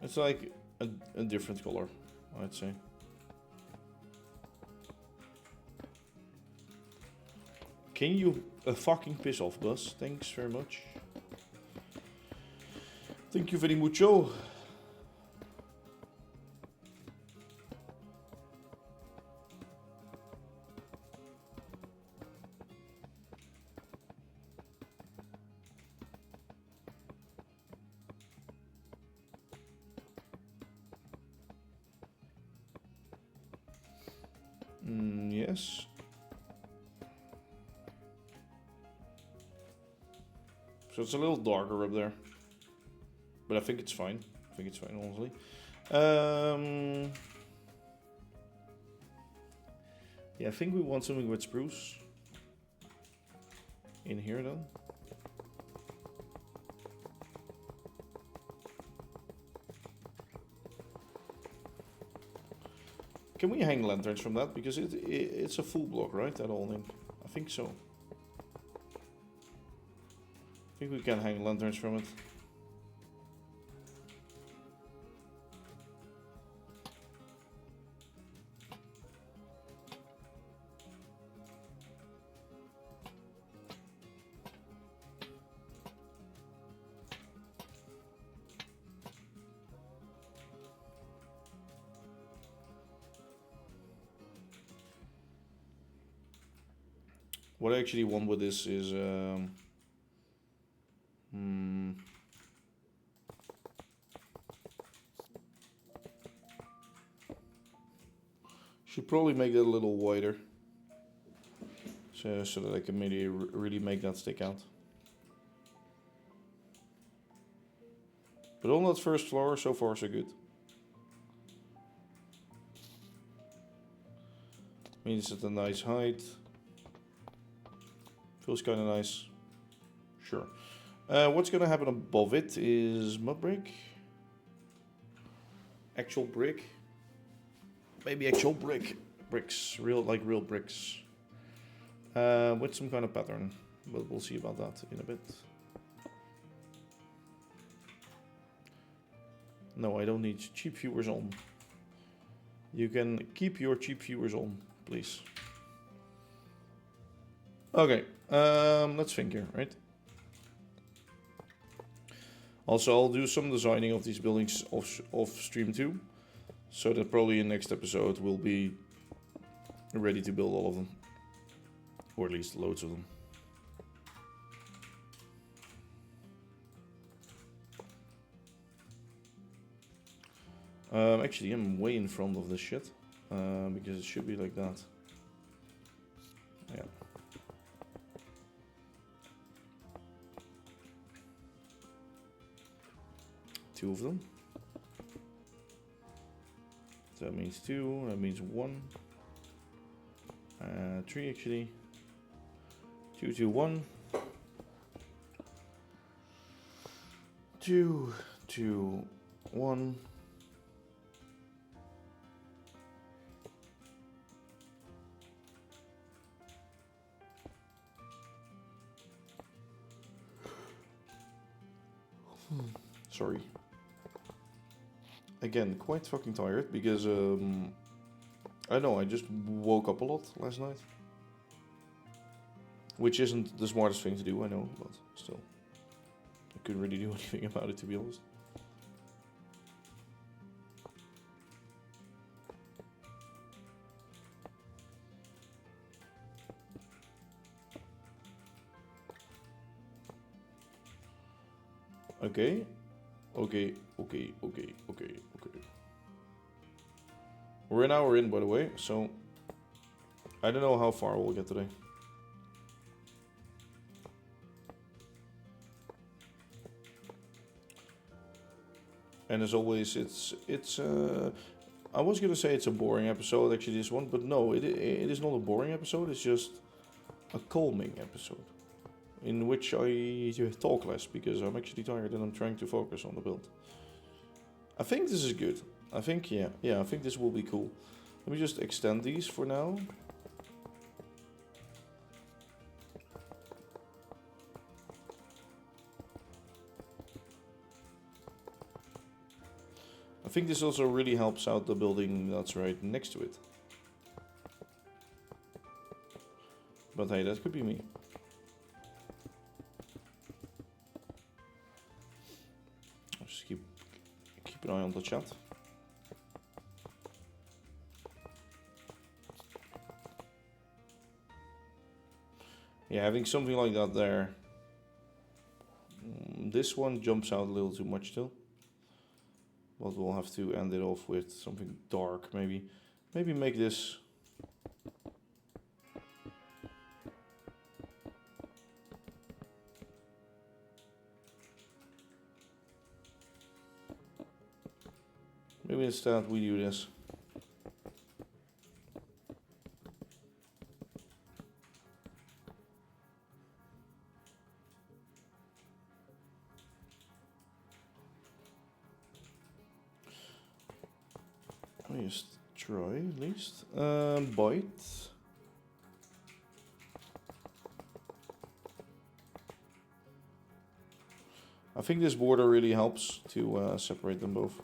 It's like a different color, I'd say. Can you fucking piss off, Buzz? Thanks very much. Thank you very mucho. Yes. So it's a little darker up there. But I think it's fine. I think it's fine, honestly. Yeah, I think we want something with spruce. In here then. Can we hang lanterns from that? Because it's a full block, right? That awning. I think so. I think we can hang lanterns from it. What I actually want with this is should probably make that a little wider, so that I can maybe really make that stick out. But on that first floor, so far so good. I mean, it's at a nice height. Feels kind of nice. Sure. What's going to happen above it is mud brick. Actual brick. Maybe actual bricks. Real bricks. With some kind of pattern. But we'll see about that in a bit. No, I don't need cheap viewers on. You can keep your cheap viewers on, please. Okay, let's think here, right? Also, I'll do some designing of these buildings off stream too, so that probably in next episode we'll be ready to build all of them, or at least loads of them. Actually, I'm way in front of this shit, because it should be like that. Yeah. Two of them. So that means two, that means one. Three actually. 2, 2, 1. 2, 2, 1. Sorry. Again, quite fucking tired because I don't know, I just woke up a lot last night. Which isn't the smartest thing to do, I know, but still. I couldn't really do anything about it, to be honest. Okay. Okay. We're an hour in, by the way, so I don't know how far we'll get today. And as always, it's I was gonna say it's a boring episode, actually, this one, but no, it is not a boring episode, it's just a calming episode. In which I talk less, because I'm actually tired and I'm trying to focus on the build. I think this is good. I think, yeah, I think this will be cool. Let me just extend these for now. I think this also really helps out the building that's right next to it. But hey, that could be me. I'll just keep an eye on the chat. Yeah, having something like that there. This one jumps out a little too much still. But we'll have to end it off with something dark, maybe. Maybe make this... Maybe instead we do this. Let me just try at least. Bite. I think this border really helps to separate them both.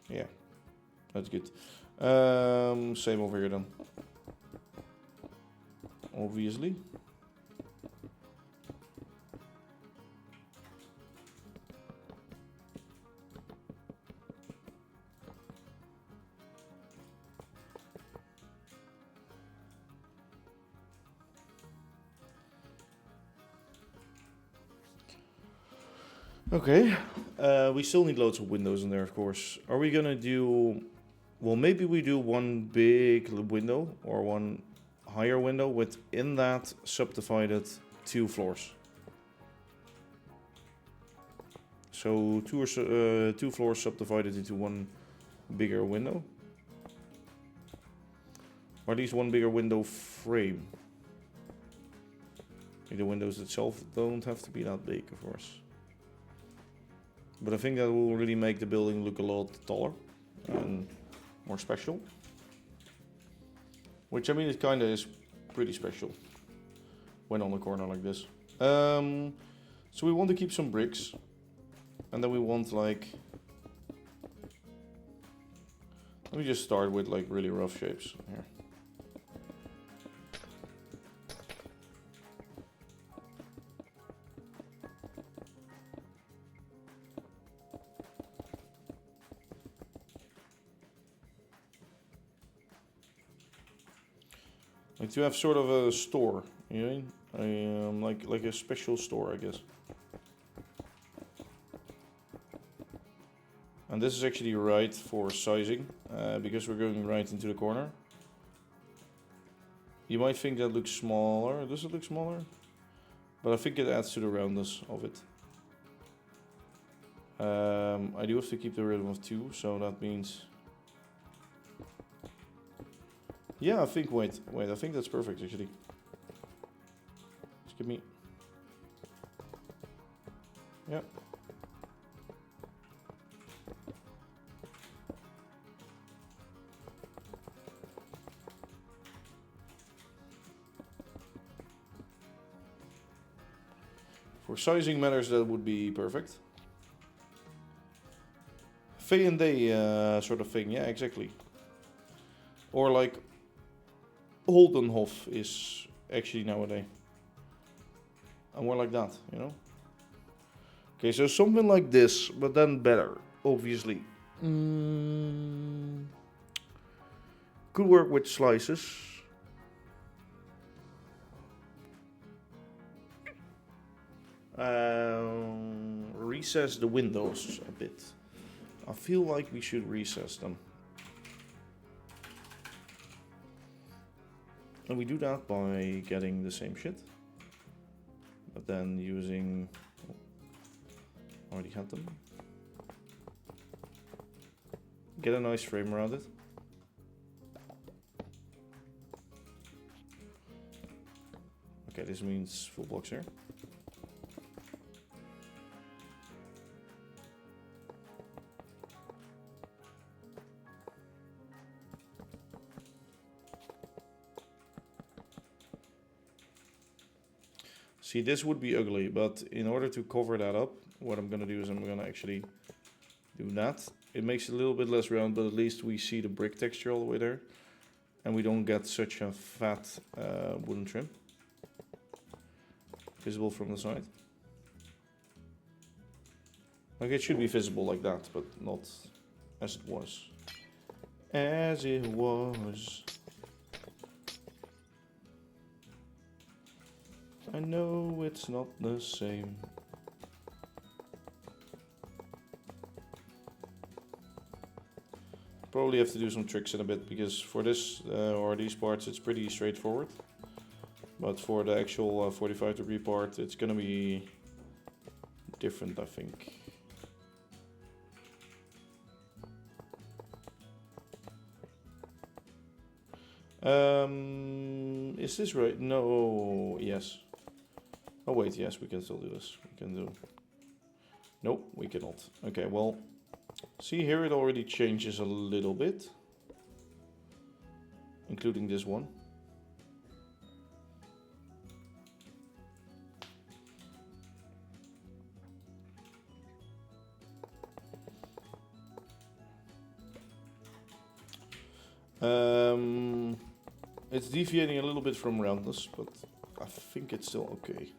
Yeah, that's good. Same over here then. Obviously. Okay, we still need loads of windows in there, of course. Are we gonna do... Well, maybe we do one big window or one higher window within that subdivided 2 floors. So 2 floors subdivided into one bigger window. Or at least one bigger window frame. The windows itself don't have to be that big, of course. But I think that will really make the building look a lot taller and more special. Which, I mean, it kind of is pretty special when on a corner like this. So we want to keep some bricks. And then we want, like... Let me just start with, like, really rough shapes here. Like to have sort of a store, you know, like a special store, I guess. And this is actually right for sizing, because we're going right into the corner. You might think that looks smaller. Does it look smaller? But I think it adds to the roundness of it. I do have to keep the rhythm of 2, so that means... Yeah, I think, wait, I think that's perfect actually. Just give me... Yeah. For sizing matters, that would be perfect. Fay and day sort of thing, yeah, exactly. Or like Holdenhof is actually nowadays. And more like that, you know? Okay, so something like this, but then better, obviously. Could work with slices. Recess the windows a bit. I feel like we should recess them. And we do that by getting the same shit. But then using... Oh, already had them. Get a nice frame around it. Okay, this means full blocks here. See, this would be ugly, but in order to cover that up, what I'm gonna do is I'm gonna actually do that. It makes it a little bit less round, but at least we see the brick texture all the way there. And we don't get such a fat wooden trim visible from the side. Like it should be visible like that, but not as it was. As it was. I know it's not the same. Probably have to do some tricks in a bit, because for this or these parts it's pretty straightforward. But for the actual 45-degree part it's gonna be different, I think. Is this right? No, yes. Oh wait, yes, we can still do this. We can do... Nope, we cannot. Okay, well, see here it already changes a little bit. Including this one. It's deviating a little bit from roundness, but I think it's still okay.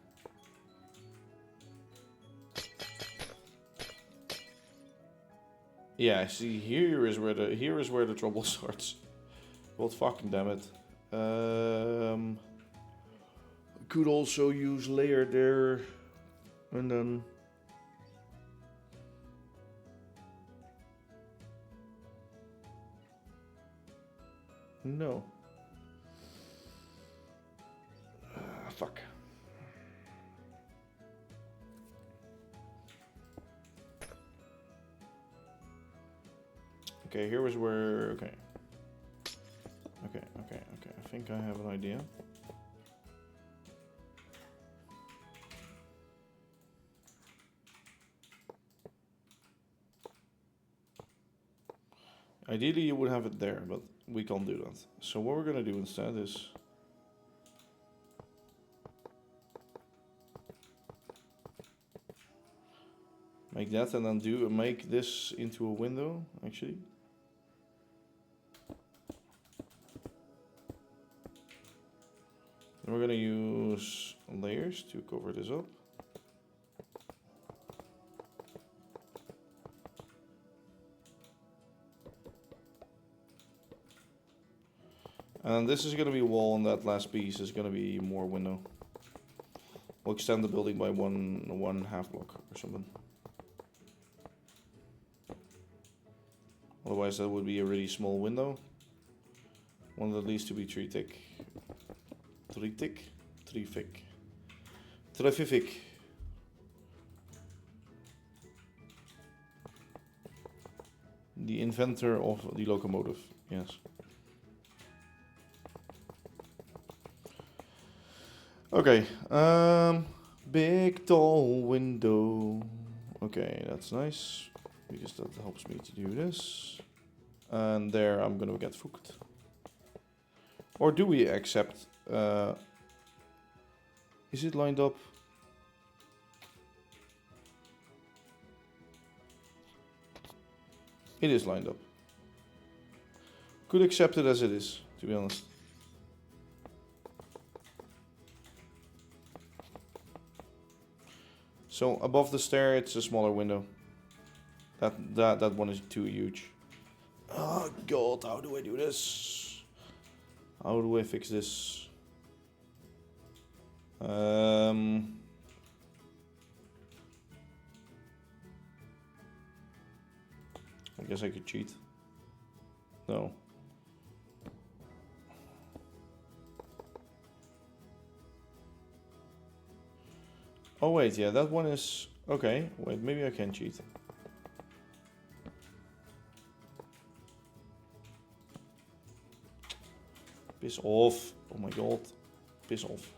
Yeah, see, here is where the trouble starts. Well, fucking damn it. Could also use layer there, and then. No. Fuck. Okay, here is where... Okay. Okay. I think I have an idea. Ideally you would have it there, but we can't do that. So what we're gonna do instead is... make that and then make this into a window, actually. Then we're gonna use layers to cover this up. And this is going to be wall, and that last piece is going to be more window. We'll extend the building by one half block or something. Otherwise that would be a really small window. One that needs to be 3 thick. 3 thick? 3 thick. Terrific. The inventor of the locomotive, yes. Okay, big tall window. Okay, that's nice, because that helps me to do this. And there I'm gonna get fucked. Or do we accept, is it lined up? It is lined up. Could accept it as it is, to be honest. So above the stair, it's a smaller window. That one is too huge. Oh god, how do I do this? How do I fix this? I guess I could cheat. No. Oh wait, yeah, that one is... Okay, wait, maybe I can cheat. Piss off. Oh my god. Piss off.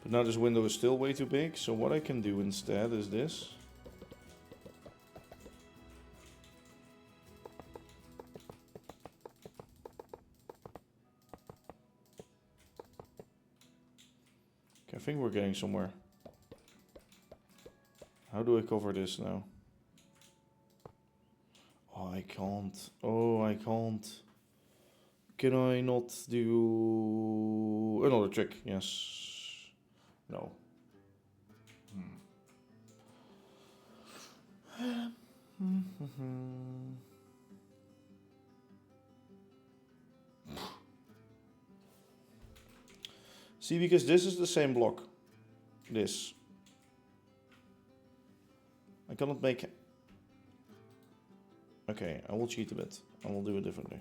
But now this window is still way too big, so what I can do instead is this. Okay, I think we're getting somewhere. How do I cover this now? Oh, I can't. Oh, I can't. Can I not do another trick? Yes. No. See, because this is the same block. This. I cannot make... Okay, I will cheat a bit. I will do it differently.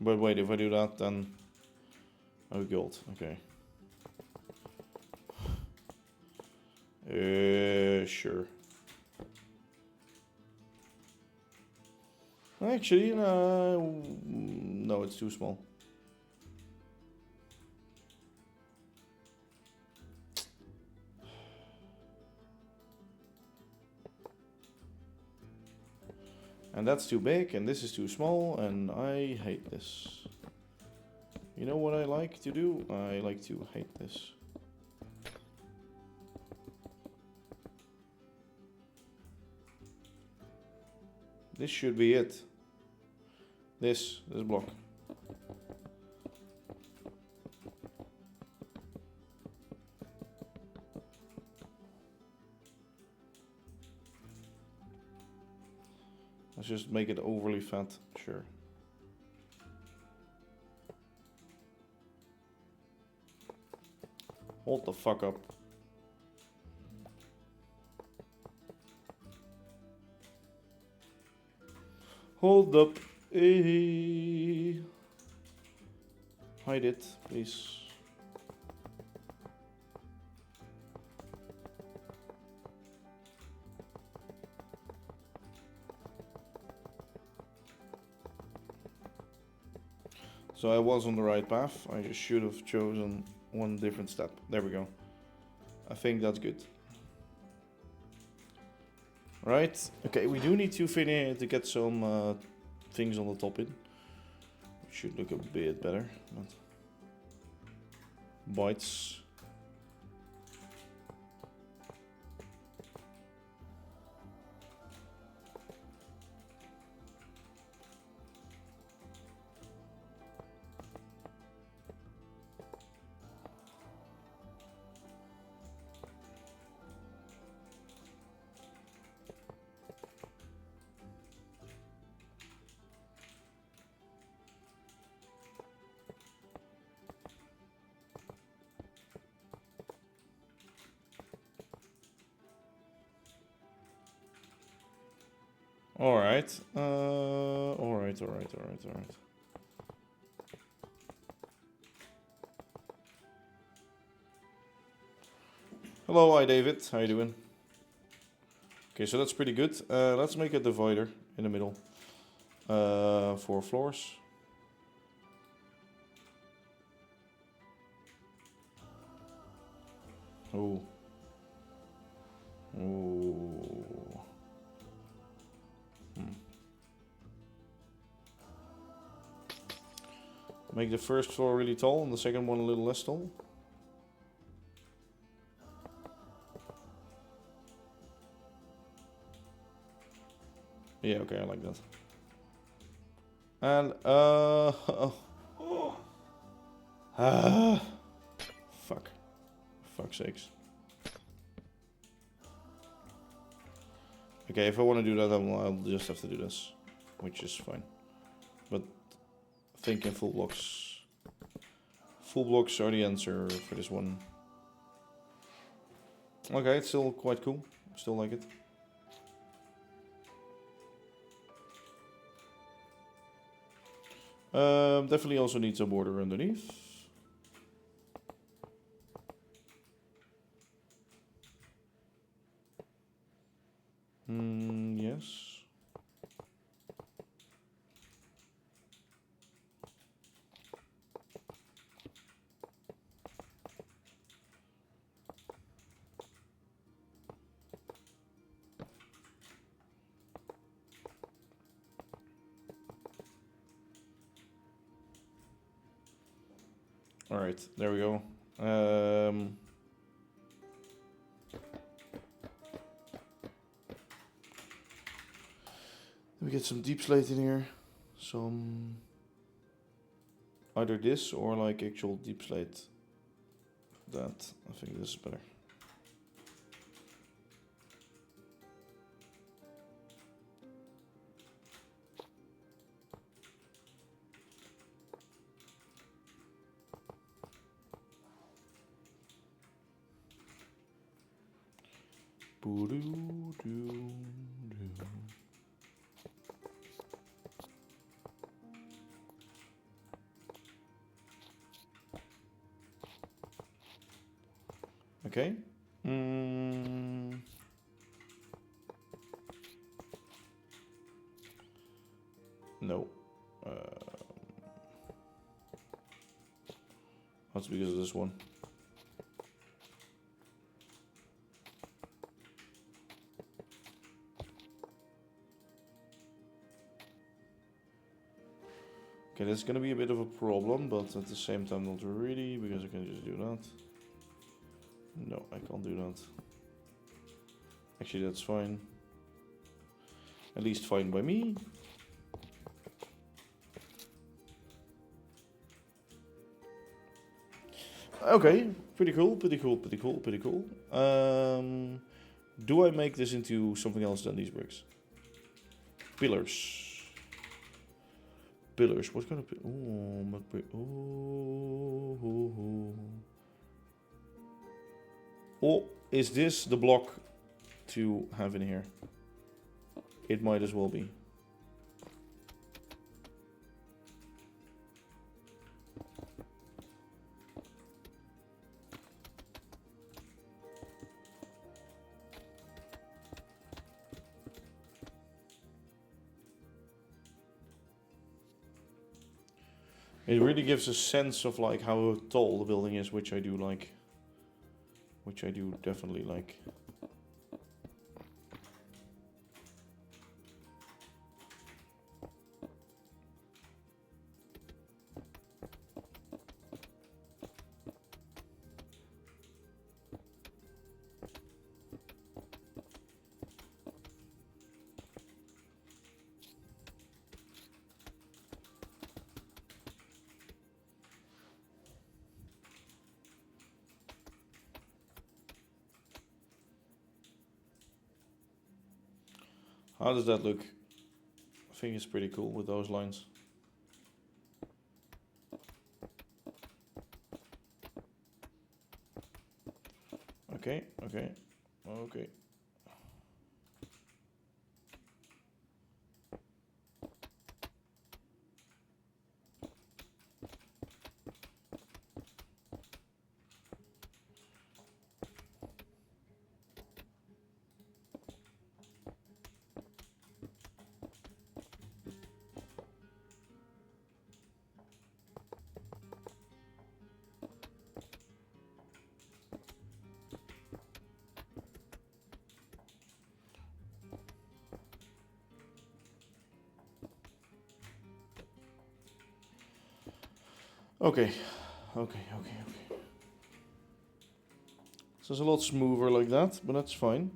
But wait, if I do that, then... Oh, gold. Okay. Sure. Actually, no, it's too small. And that's too big, and this is too small, and I hate this. You know what I like to do? I like to hate this. This should be it. This block. Let's just make it overly fat, sure. Hold the fuck up. Hold up. Hey. Hide it, please. So I was on the right path. I just should have chosen one different step. There we go. I think that's good. Right. Okay, we do need to finish to get some things on the top in. Should look a bit better. But bytes. Alright. Alright. Hello, hi David. How you doing? Okay, so that's pretty good. Let's make a divider in the middle. 4 floors. Oh. Oh. Make the first floor really tall and the second one a little less tall. Yeah, okay, I like that. And fuck. Fuck's sakes. Okay, if I want to do that, I'll just have to do this, which is fine. But thinking full blocks. Full blocks are the answer for this one. Okay, it's still quite cool. Still like it. Definitely also needs a border underneath. Yes. All right, there we go. Let me get some deep slate in here. Some either this or like actual deep slate. That I think this is better. Okay. No. That's because of this one. Okay, that's gonna be a bit of a problem, but at the same time not really, because I can just do that. No, I can't do that. Actually, that's fine. At least fine by me. Okay, pretty cool. Do I make this into something else than these bricks? Pillars. Pillars, what kind of oh, is this the block to have in here? It might as well be. It really gives a sense of like how tall the building is, which I do like. Which I do definitely like. How does that look? I think it's pretty cool with those lines. Okay, okay, okay. Okay, okay, okay, okay. So it's a lot smoother like that, but that's fine.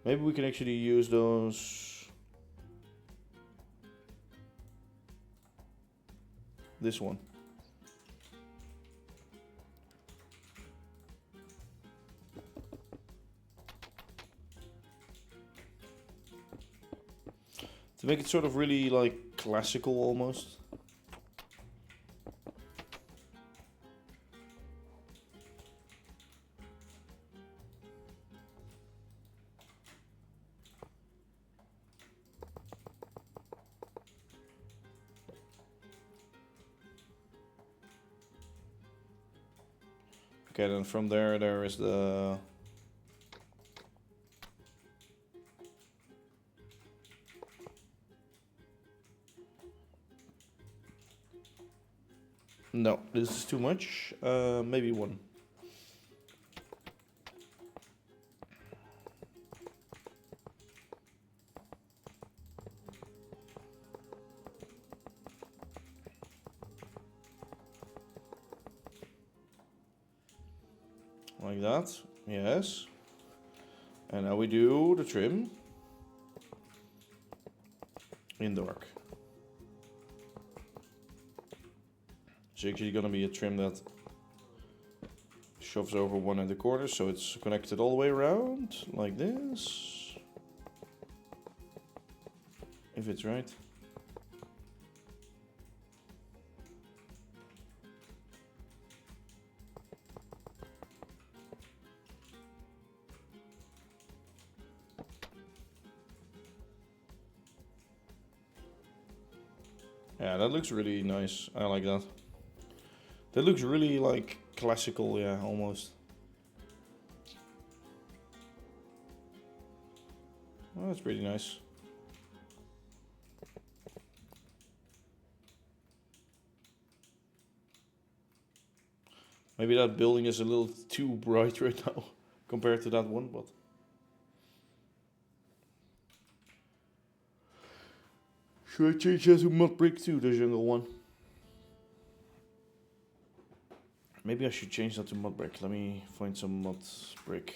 Maybe we can actually use those. This one. To make it sort of really like classical almost. Okay, then from there is the... No, this is too much. Maybe one. Like that, yes. And now we do the trim in dark. It's actually gonna be a trim that shoves over one of the corners, so it's connected all the way around, like this. If it's right. Yeah, that looks really nice. I like that. That looks really like classical, yeah, almost. Oh, that's pretty nice. Maybe that building is a little too bright right now compared to that one, but... Should I change that to mud brick too, the jungle one? Maybe I should change that to mud brick. Let me find some mud brick.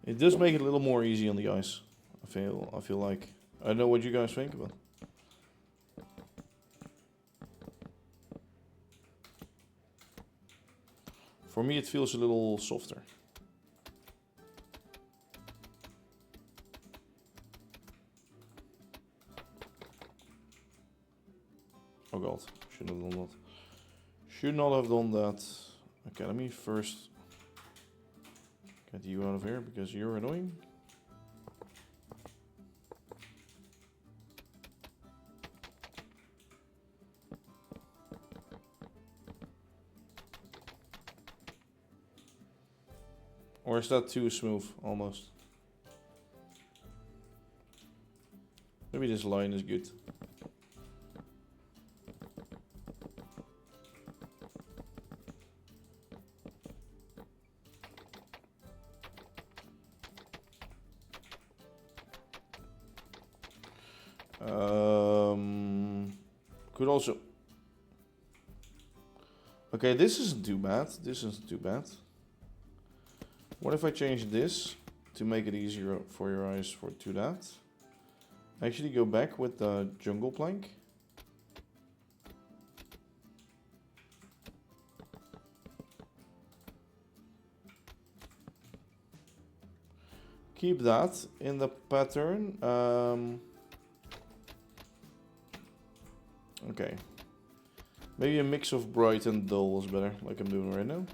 It does make it a little more easy on the ice. I feel like. I don't know what you guys think, but for me it feels a little softer. not. Should have done that. Should not have done that. Okay, let me first get you out of here because you're annoying. Or is that too smooth, almost? Maybe this line is good. Could also... Okay, this isn't too bad. This isn't too bad. What if I change this to make it easier for your eyes to that? Actually go back with the jungle plank. Keep that in the pattern. Okay. Maybe a mix of bright and dull is better, like I'm doing right now.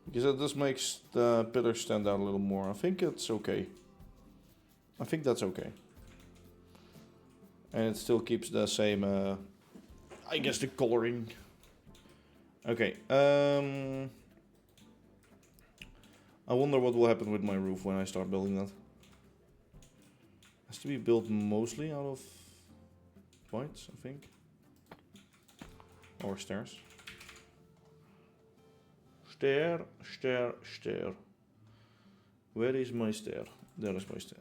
Because that just makes the pillars stand out a little more. I think it's okay. I think that's okay. And it still keeps the same, I guess, the coloring. Okay. I wonder what will happen with my roof when I start building that. Has to be built mostly out of whites, I think. Or stairs. Stair, stair, stair. Where is my stair? There is my stair.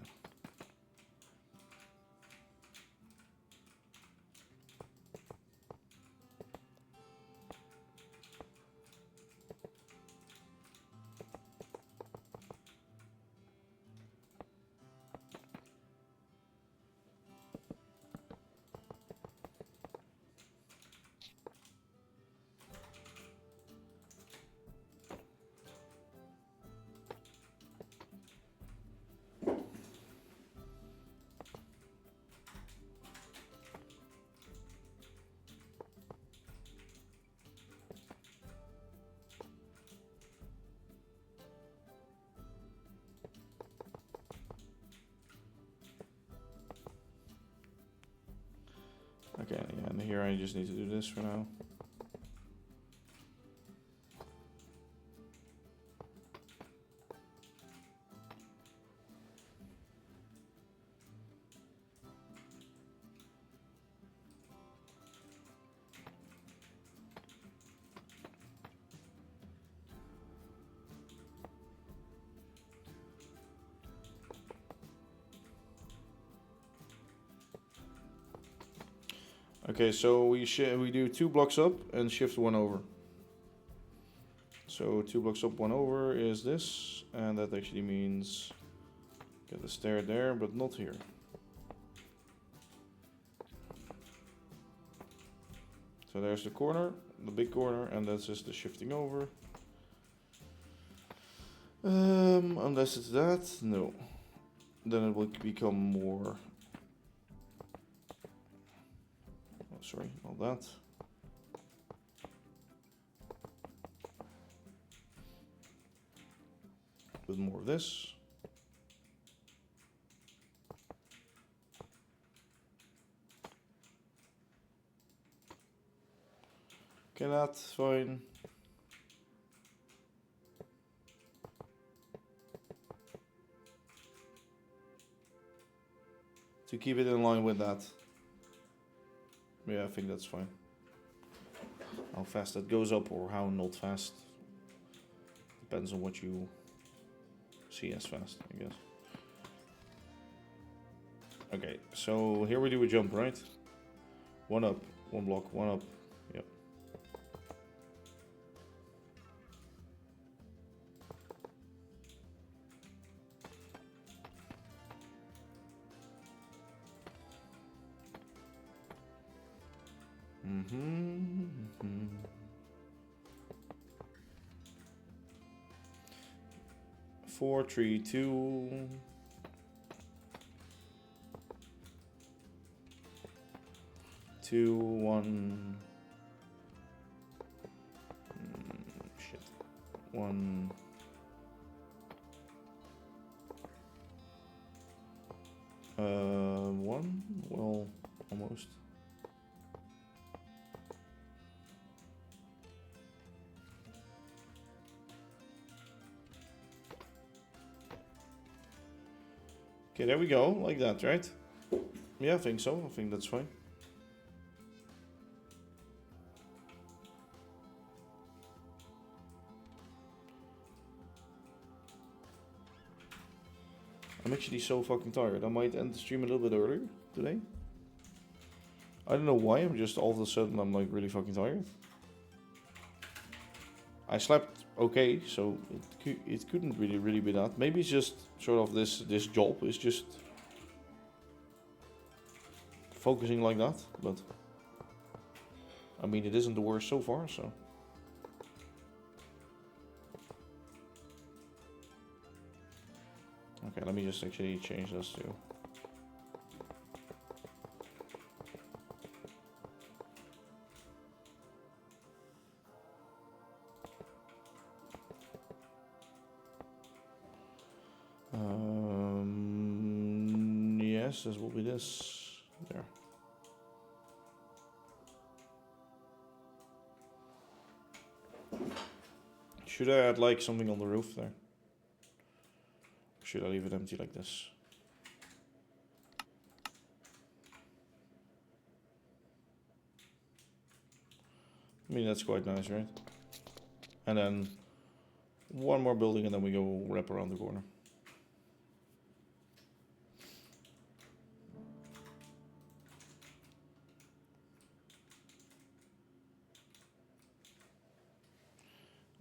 Okay, yeah, and here I just need to do this for now. Okay, so we do 2 blocks up and shift 1 over. So 2 blocks up, 1 over is this, and that actually means get the stair there, but not here. So there's the corner, the big corner, and that's just the shifting over. Unless it's that, no. Then it will become more. Sorry, all that. With more of this. Okay, that's fine. To keep it in line with that. Yeah, I think that's fine. How fast that goes up or how not fast. Depends on what you see as fast, I guess. Okay, so here we do a jump, right? 1 up, 1 block, 1 up. Yep. 4, 3, 2. Two, one. Shit. One. One. Well, almost. Okay, there we go, like that, right? Yeah, I think so. I think that's fine. I'm actually so fucking tired. I might end the stream a little bit earlier today. I don't know why, I'm just all of a sudden I'm like really fucking tired. I slept okay, so it couldn't really be that. Maybe it's just sort of this job is just focusing like that, but I mean it isn't the worst so far, so. Okay, let me just actually change this to. Yes, this will be this. There. Should I add like something on the roof there? Or should I leave it empty like this? I mean, that's quite nice, right? And then one more building and then we go wrap around the corner.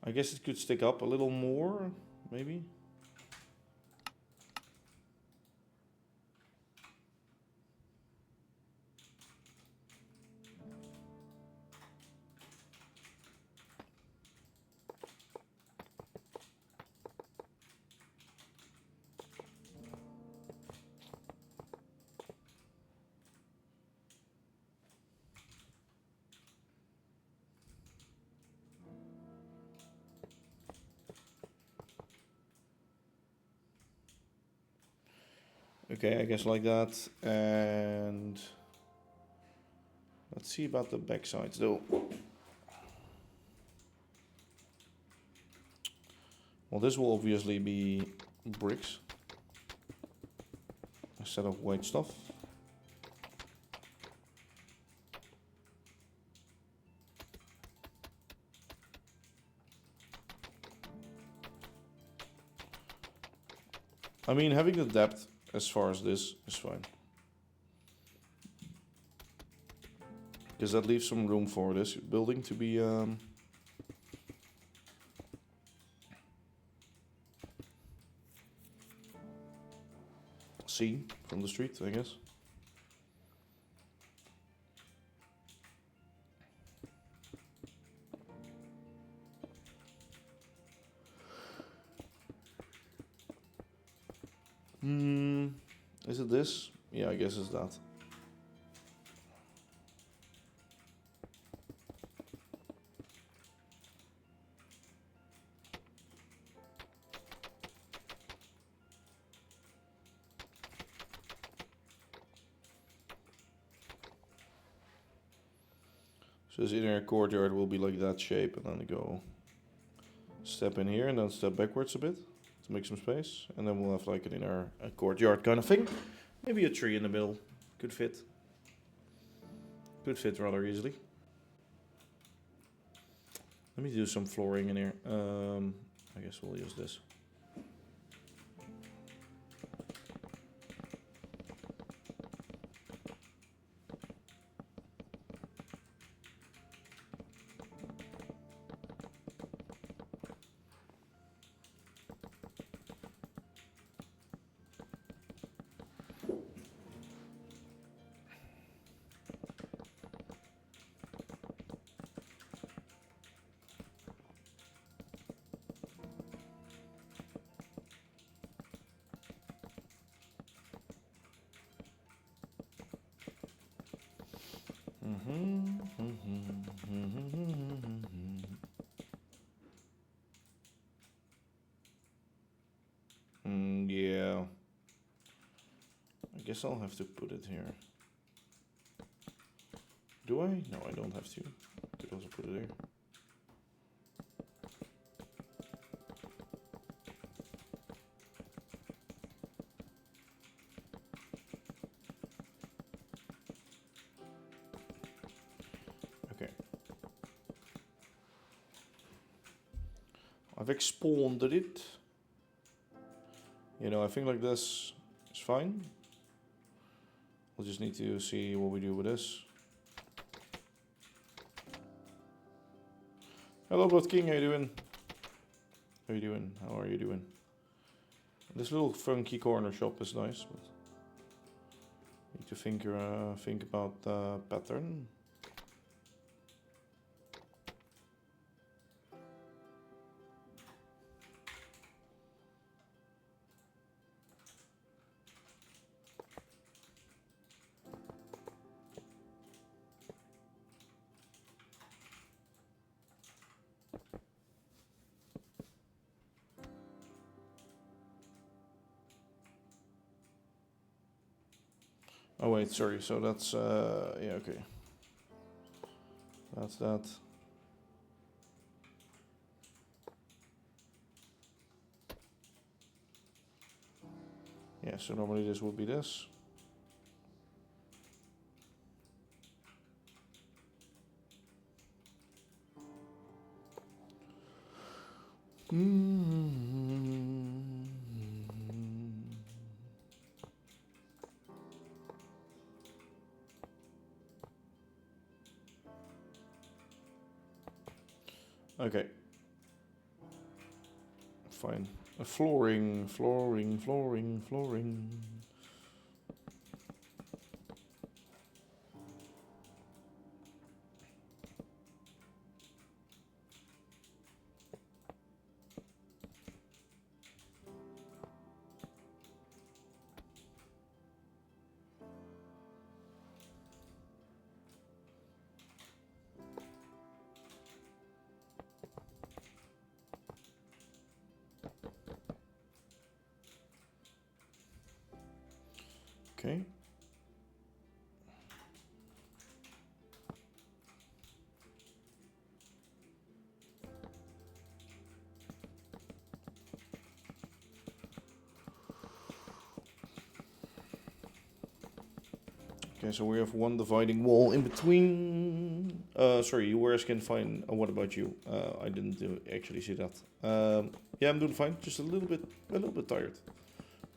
I guess it could stick up a little more, maybe. Okay, I guess like that, and let's see about the back sides though. Well, this will obviously be bricks instead of white stuff. I mean, having the depth as far as this is fine. Because that leaves some room for this building to be seen from the street, I guess. Is it this? Yeah, I guess it's that. So this inner courtyard will be like that shape, and then go step in here and then step backwards a bit to make some space, and then we'll have like an inner courtyard kind of thing. Maybe a tree in the middle could fit. Could fit rather easily. Let me do some flooring in here. I guess we'll use this. Yeah. I guess I'll have to put it here. Do I? No, I don't have to. I could also put it here. Okay. I've expanded it. You know, I think like this is fine. We'll just need to see what we do with this. Hello, Blood King. How you doing? How you doing? How are you doing? This little funky corner shop is nice, but need to think about the pattern. Oh wait, sorry. So that's yeah, okay. That's that. Yeah, so normally this would be this. Okay. Fine. Flooring. Okay. Okay, so we have one dividing wall in between. Sorry, you were asking fine. What about you? I didn't actually see that. Yeah, I'm doing fine. Just a little bit tired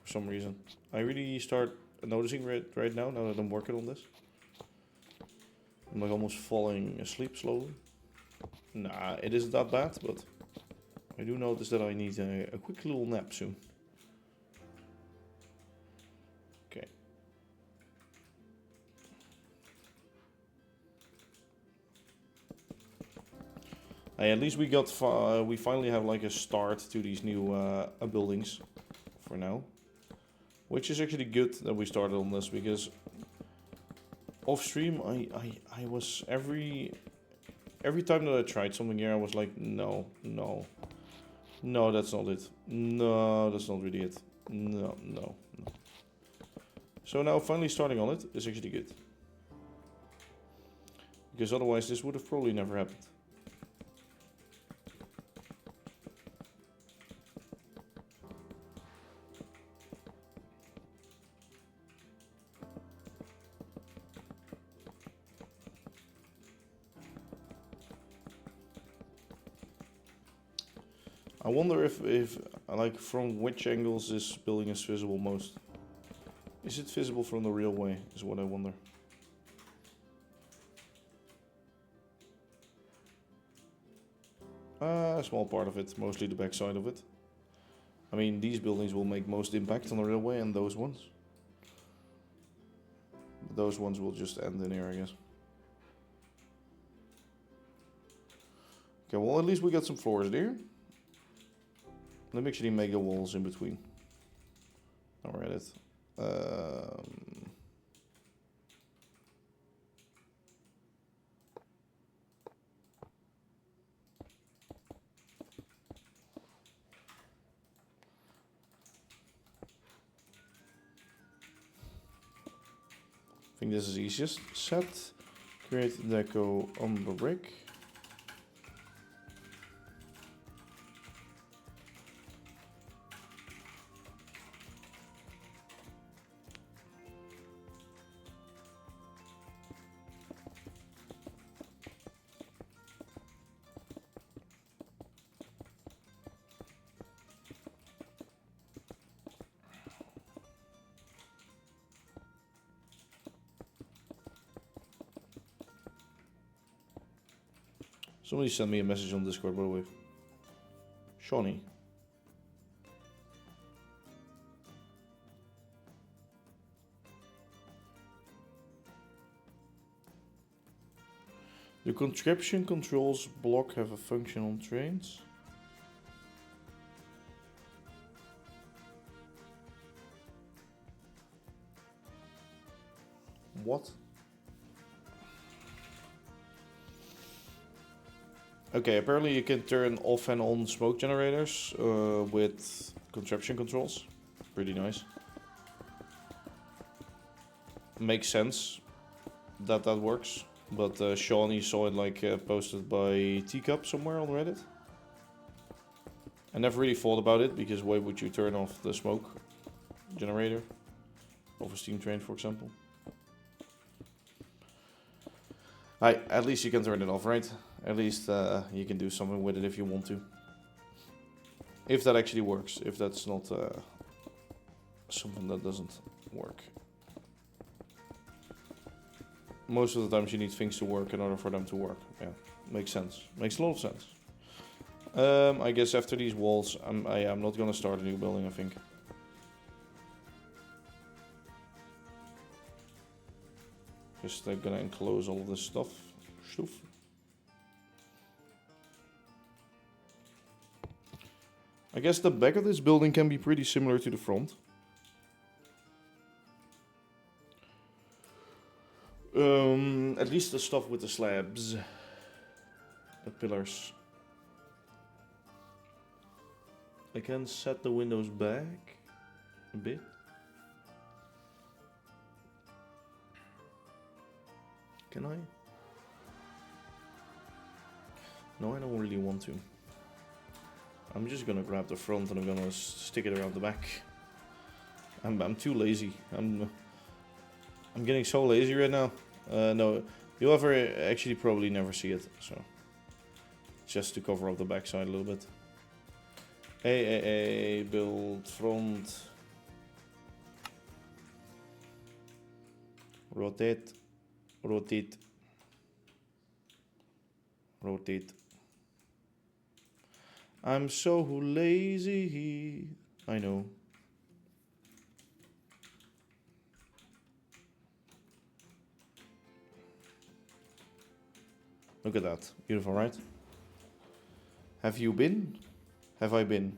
for some reason. I really start noticing right now that I'm working on this. I'm like almost falling asleep slowly. Nah, it isn't that bad, but I do notice that I need a quick little nap soon. Okay. Hey, at least we got we finally have like a start to these new buildings for now, which is actually good that we started on this, because off stream I was every time that I tried something here I was like no, that's not it, no, that's not really it, no. So now finally starting on it is actually good, because otherwise this would have probably never happened. I wonder if like from which angles this building is visible most. Is it visible from the real way, is what I wonder. A small part of it, mostly the back side of it. I mean, these buildings will make most impact on the railway, and those ones. But those ones will just end in here, I guess. Okay, well at least we got some floors there. Let me actually make the walls in between. Now we're at it. think this is easiest. Set, create deco umber brick. Somebody sent me a message on Discord, by the way. Shawnee. The conscription controls block have a function on trains. What? Okay, apparently you can turn off and on smoke generators with conscription controls. Pretty nice. Makes sense that that works. But Shawnee saw it like posted by Teacup somewhere on Reddit. I never really thought about it because why would you turn off the smoke generator of a steam train, for example? At least you can turn it off, right? At least you can do something with it if you want to. If that actually works. If that's not something that doesn't work. Most of the times you need things to work in order for them to work. Yeah, makes sense. Makes a lot of sense. I guess after these walls, I'm not gonna start a new building, I think. Just gonna enclose all of this stuff. I guess the back of this building can be pretty similar to the front. At least the stuff with the slabs. The pillars. I can set the windows back a bit. Can I? No, I don't really want to. I'm just gonna grab the front and I'm gonna stick it around the back. I'm too lazy. I'm getting so lazy right now. No, you'll actually probably never see it. So just to cover up the backside a little bit. Build front. Rotate. Rotate. Rotate. I'm so lazy. I know. Look at that. Beautiful, right? Have you been? Have I been?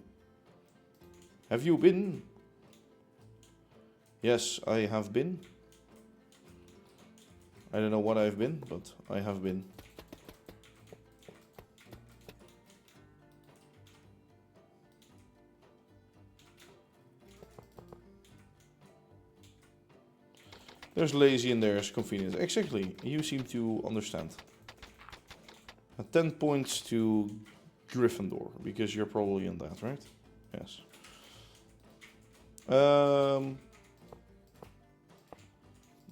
Have you been? Yes, I have been. I don't know what I've been, but I have been. There's lazy and there's convenient. Exactly. You seem to understand. 10 points to Gryffindor, because you're probably in that, right? Yes.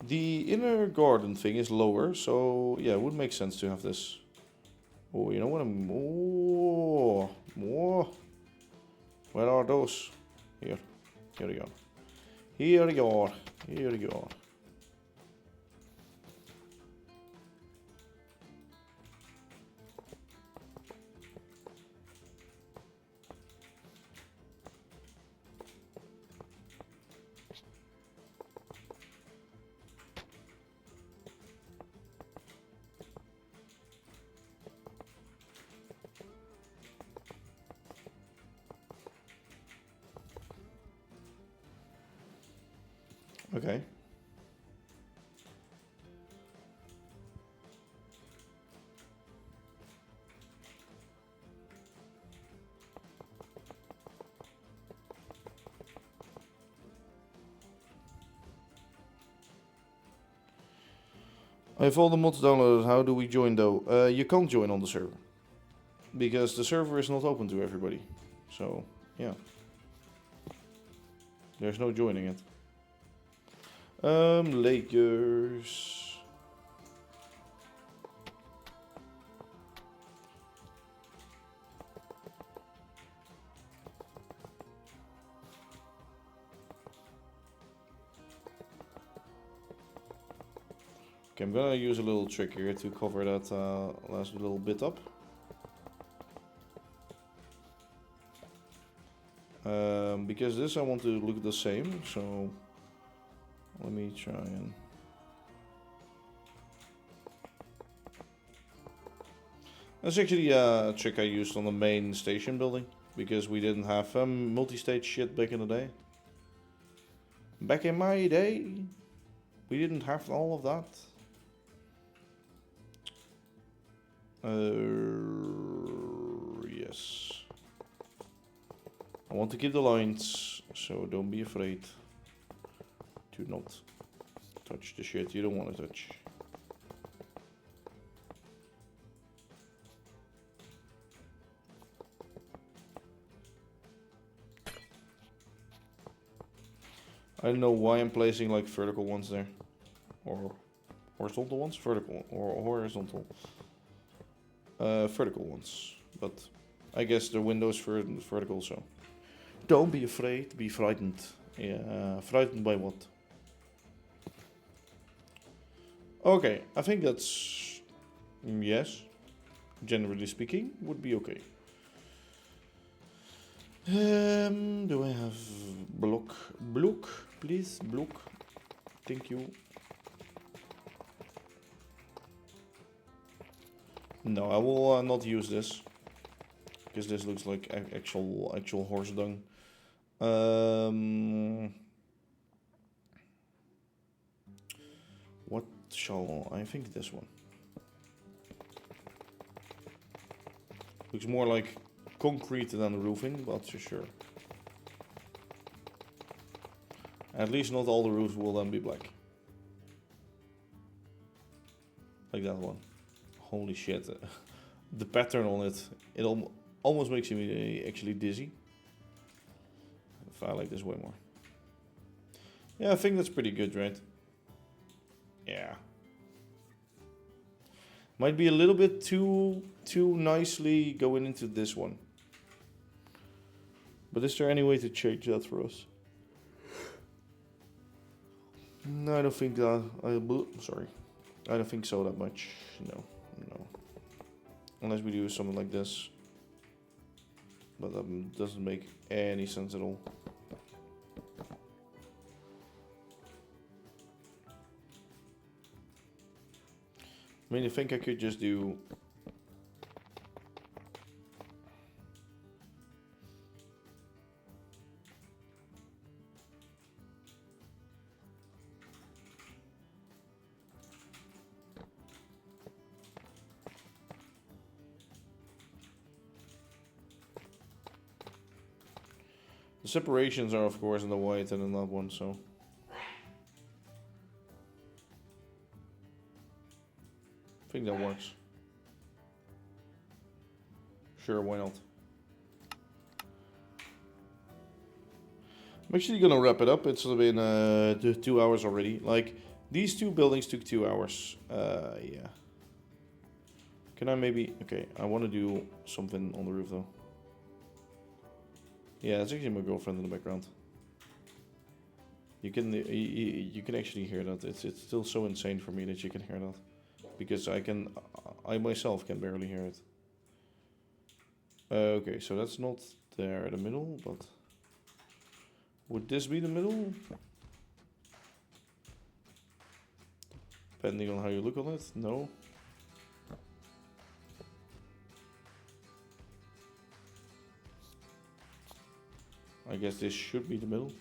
The inner garden thing is lower, so yeah, it would make sense to have this. Oh, you know what I'm... Oh, where are those? Here. Here we go. Here we go. Here we go. Okay. I have all the mods downloaded. How do we join though? You can't join on the server. Because the server is not open to everybody. So, yeah. There's no joining it. Lakers. Okay, I'm gonna use a little trick here to cover that last little bit up. Because this I want to look the same, so let me try and... That's actually a trick I used on the main station building, because we didn't have multi-stage shit back in the day. Back in my day, we didn't have all of that. Yes. I want to keep the lines, so don't be afraid to not touch the shit you don't want to touch. I don't know why I'm placing like vertical ones there, or horizontal ones, vertical or horizontal. Vertical ones, but I guess the window's vertical, so don't be afraid, be frightened. Yeah, frightened by what? Okay, I think that's yes, generally speaking, would be okay. Do I have block, please, block? Thank you. No, I will not use this, because this looks like actual horse dung. What shall I think this one? Looks more like concrete than roofing, but for sure. At least not all the roofs will then be black. Like that one. Holy shit. The pattern on it, it almost makes me actually dizzy. If I like this way more. Yeah, I think that's pretty good, right? Yeah. Might be a little bit too nicely going into this one. But is there any way to change that for us? No, I don't think that. Sorry. I don't think so that much. No. Unless we do something like this. But that doesn't make any sense at all. I mean, I think I could just do... The separations are, of course, in the white and in that one, so... I think that works. Sure, why not? I'm actually gonna wrap it up. It's been 2 hours already. Like, these two buildings took 2 hours. Yeah. Can I maybe... Okay, I want to do something on the roof, though. Yeah, it's actually my girlfriend in the background. You can actually hear that. It's still so insane for me that you can hear that. Because I myself can barely hear it. Okay, so that's not there in the middle, but... Would this be the middle? Depending on how you look on it, no. I guess this should be the middle.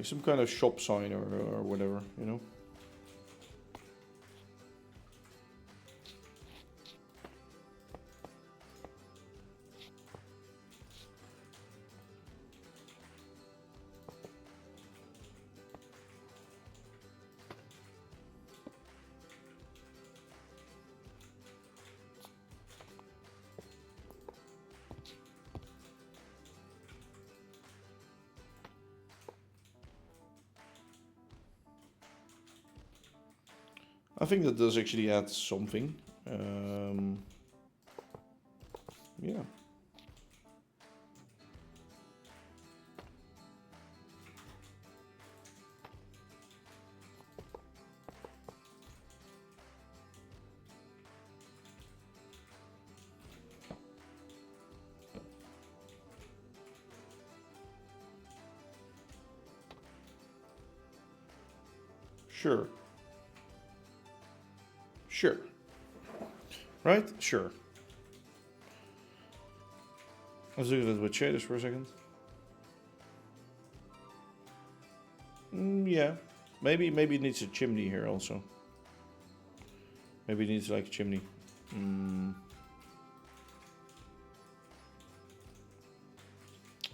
Like some kind of shop sign or whatever, you know? I think that does actually add something. Yeah. Sure. Sure. Right? Sure. Let's do that with shaders for a second. Yeah. Maybe it needs a chimney here also. Maybe it needs like a chimney.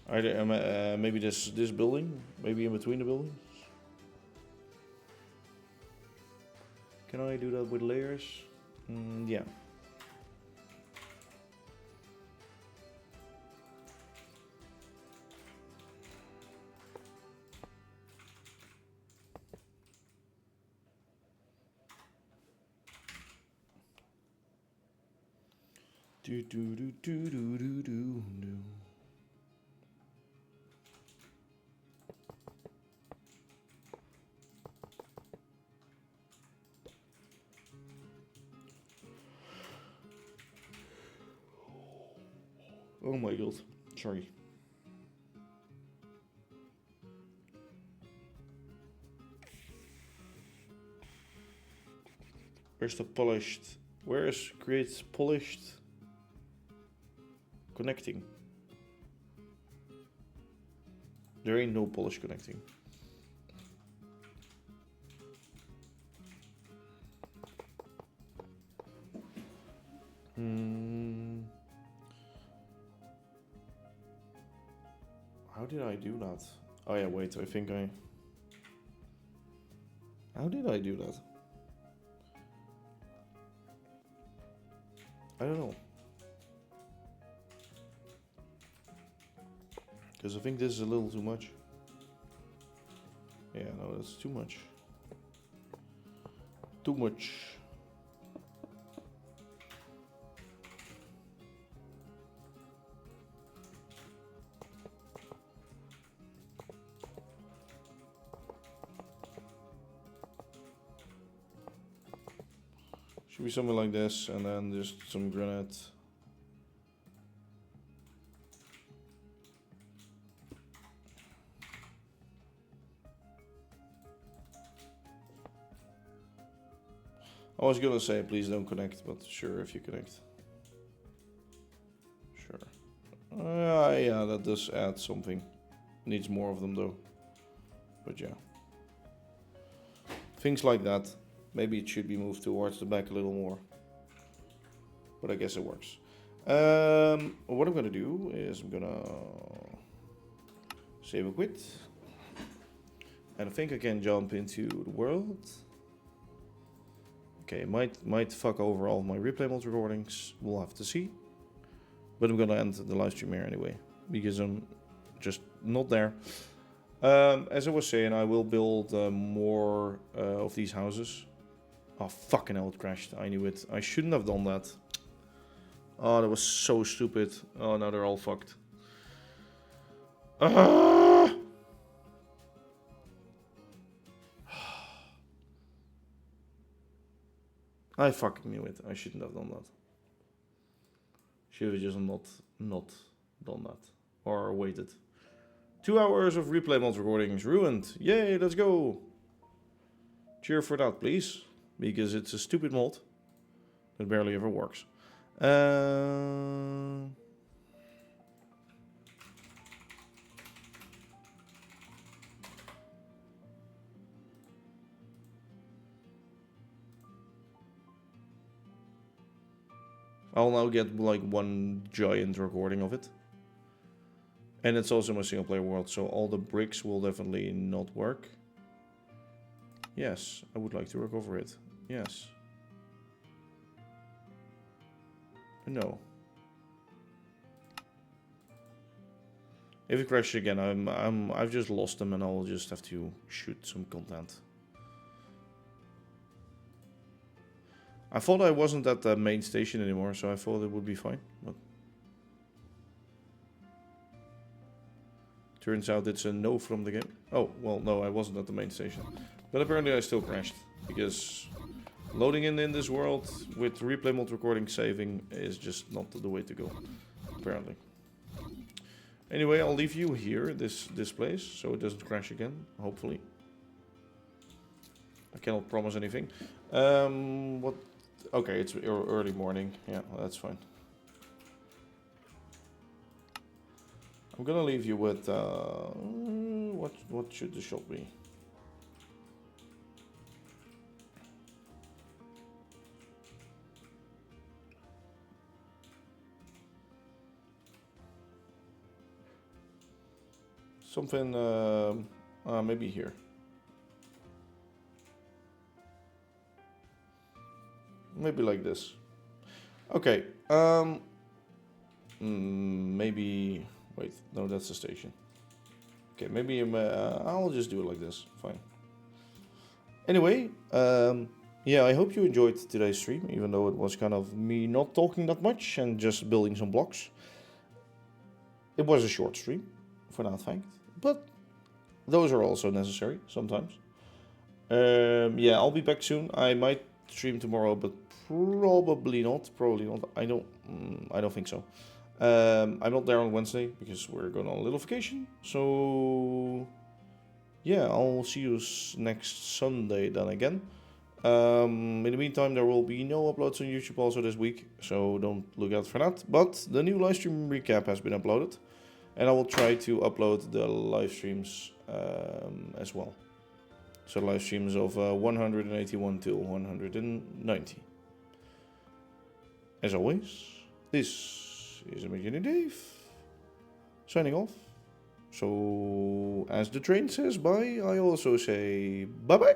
Maybe this building. Maybe in between the buildings. Can I do that with layers? Yeah. Do do do do do do do do. Oh my god, sorry. Where's the polished? Where is create polished connecting? There ain't no polish connecting. How did I do that? Oh yeah, wait, I think I... How did I do that? I don't know. Because I think this is a little too much. Yeah, no, that's too much. Too much. Should be something like this, and then just some granite. I was gonna say please don't connect, but sure, if you connect. Sure. Yeah, that does add something. Needs more of them though. But yeah. Things like that. Maybe it should be moved towards the back a little more. But I guess it works. What I'm gonna do is I'm gonna save a quit. And I think I can jump into the world. Okay, might fuck over all of my replay mode recordings. We'll have to see. But I'm gonna end the live stream here anyway, because I'm just not there. As I was saying, I will build more of these houses. Oh, fucking hell, it crashed. I knew it. I shouldn't have done that. Oh, that was so stupid. Oh, now they're all fucked. Ah! I fucking knew it. I shouldn't have done that. Should have just not done that. Or waited. 2 hours of replay mod recordings ruined. Yay, let's go. Cheer for that, please. Because it's a stupid mod that barely ever works. I'll now get like one giant recording of it. And it's also my single player world, so all the bricks will definitely not work. Yes, I would like to recover it. Yes. No. If it crashes again, I've just lost them, and I'll just have to shoot some content. I thought I wasn't at the main station anymore, so I thought it would be fine. But turns out it's a no from the game. Oh, well, no, I wasn't at the main station. But apparently I still crashed, because loading in this world with replay mode recording saving is just not the way to go, apparently. Anyway, I'll leave you here, this place, so it doesn't crash again, hopefully. I cannot promise anything. What? Okay, it's early morning. Yeah, well, that's fine. I'm gonna leave you with what should the shop be? Something maybe here. Maybe like this. Okay. Maybe. Wait. No, that's the station. Okay. Maybe I'll just do it like this. Fine. Anyway. Yeah. I hope you enjoyed today's stream, even though it was kind of me not talking that much and just building some blocks. It was a short stream, for that fact, but those are also necessary sometimes. Yeah. I'll be back soon. I might stream tomorrow, but probably not. I don't think so. I'm not there on Wednesday because we're going on a little vacation. So yeah, I'll see you next Sunday then again. In the meantime, there will be no uploads on YouTube also this week, so don't look out for that. But the new live stream recap has been uploaded, and I will try to upload the live streams as well. So live streams of 181 till 190. As always, this is ImagineerDave signing off. So, as the train says bye, I also say bye-bye.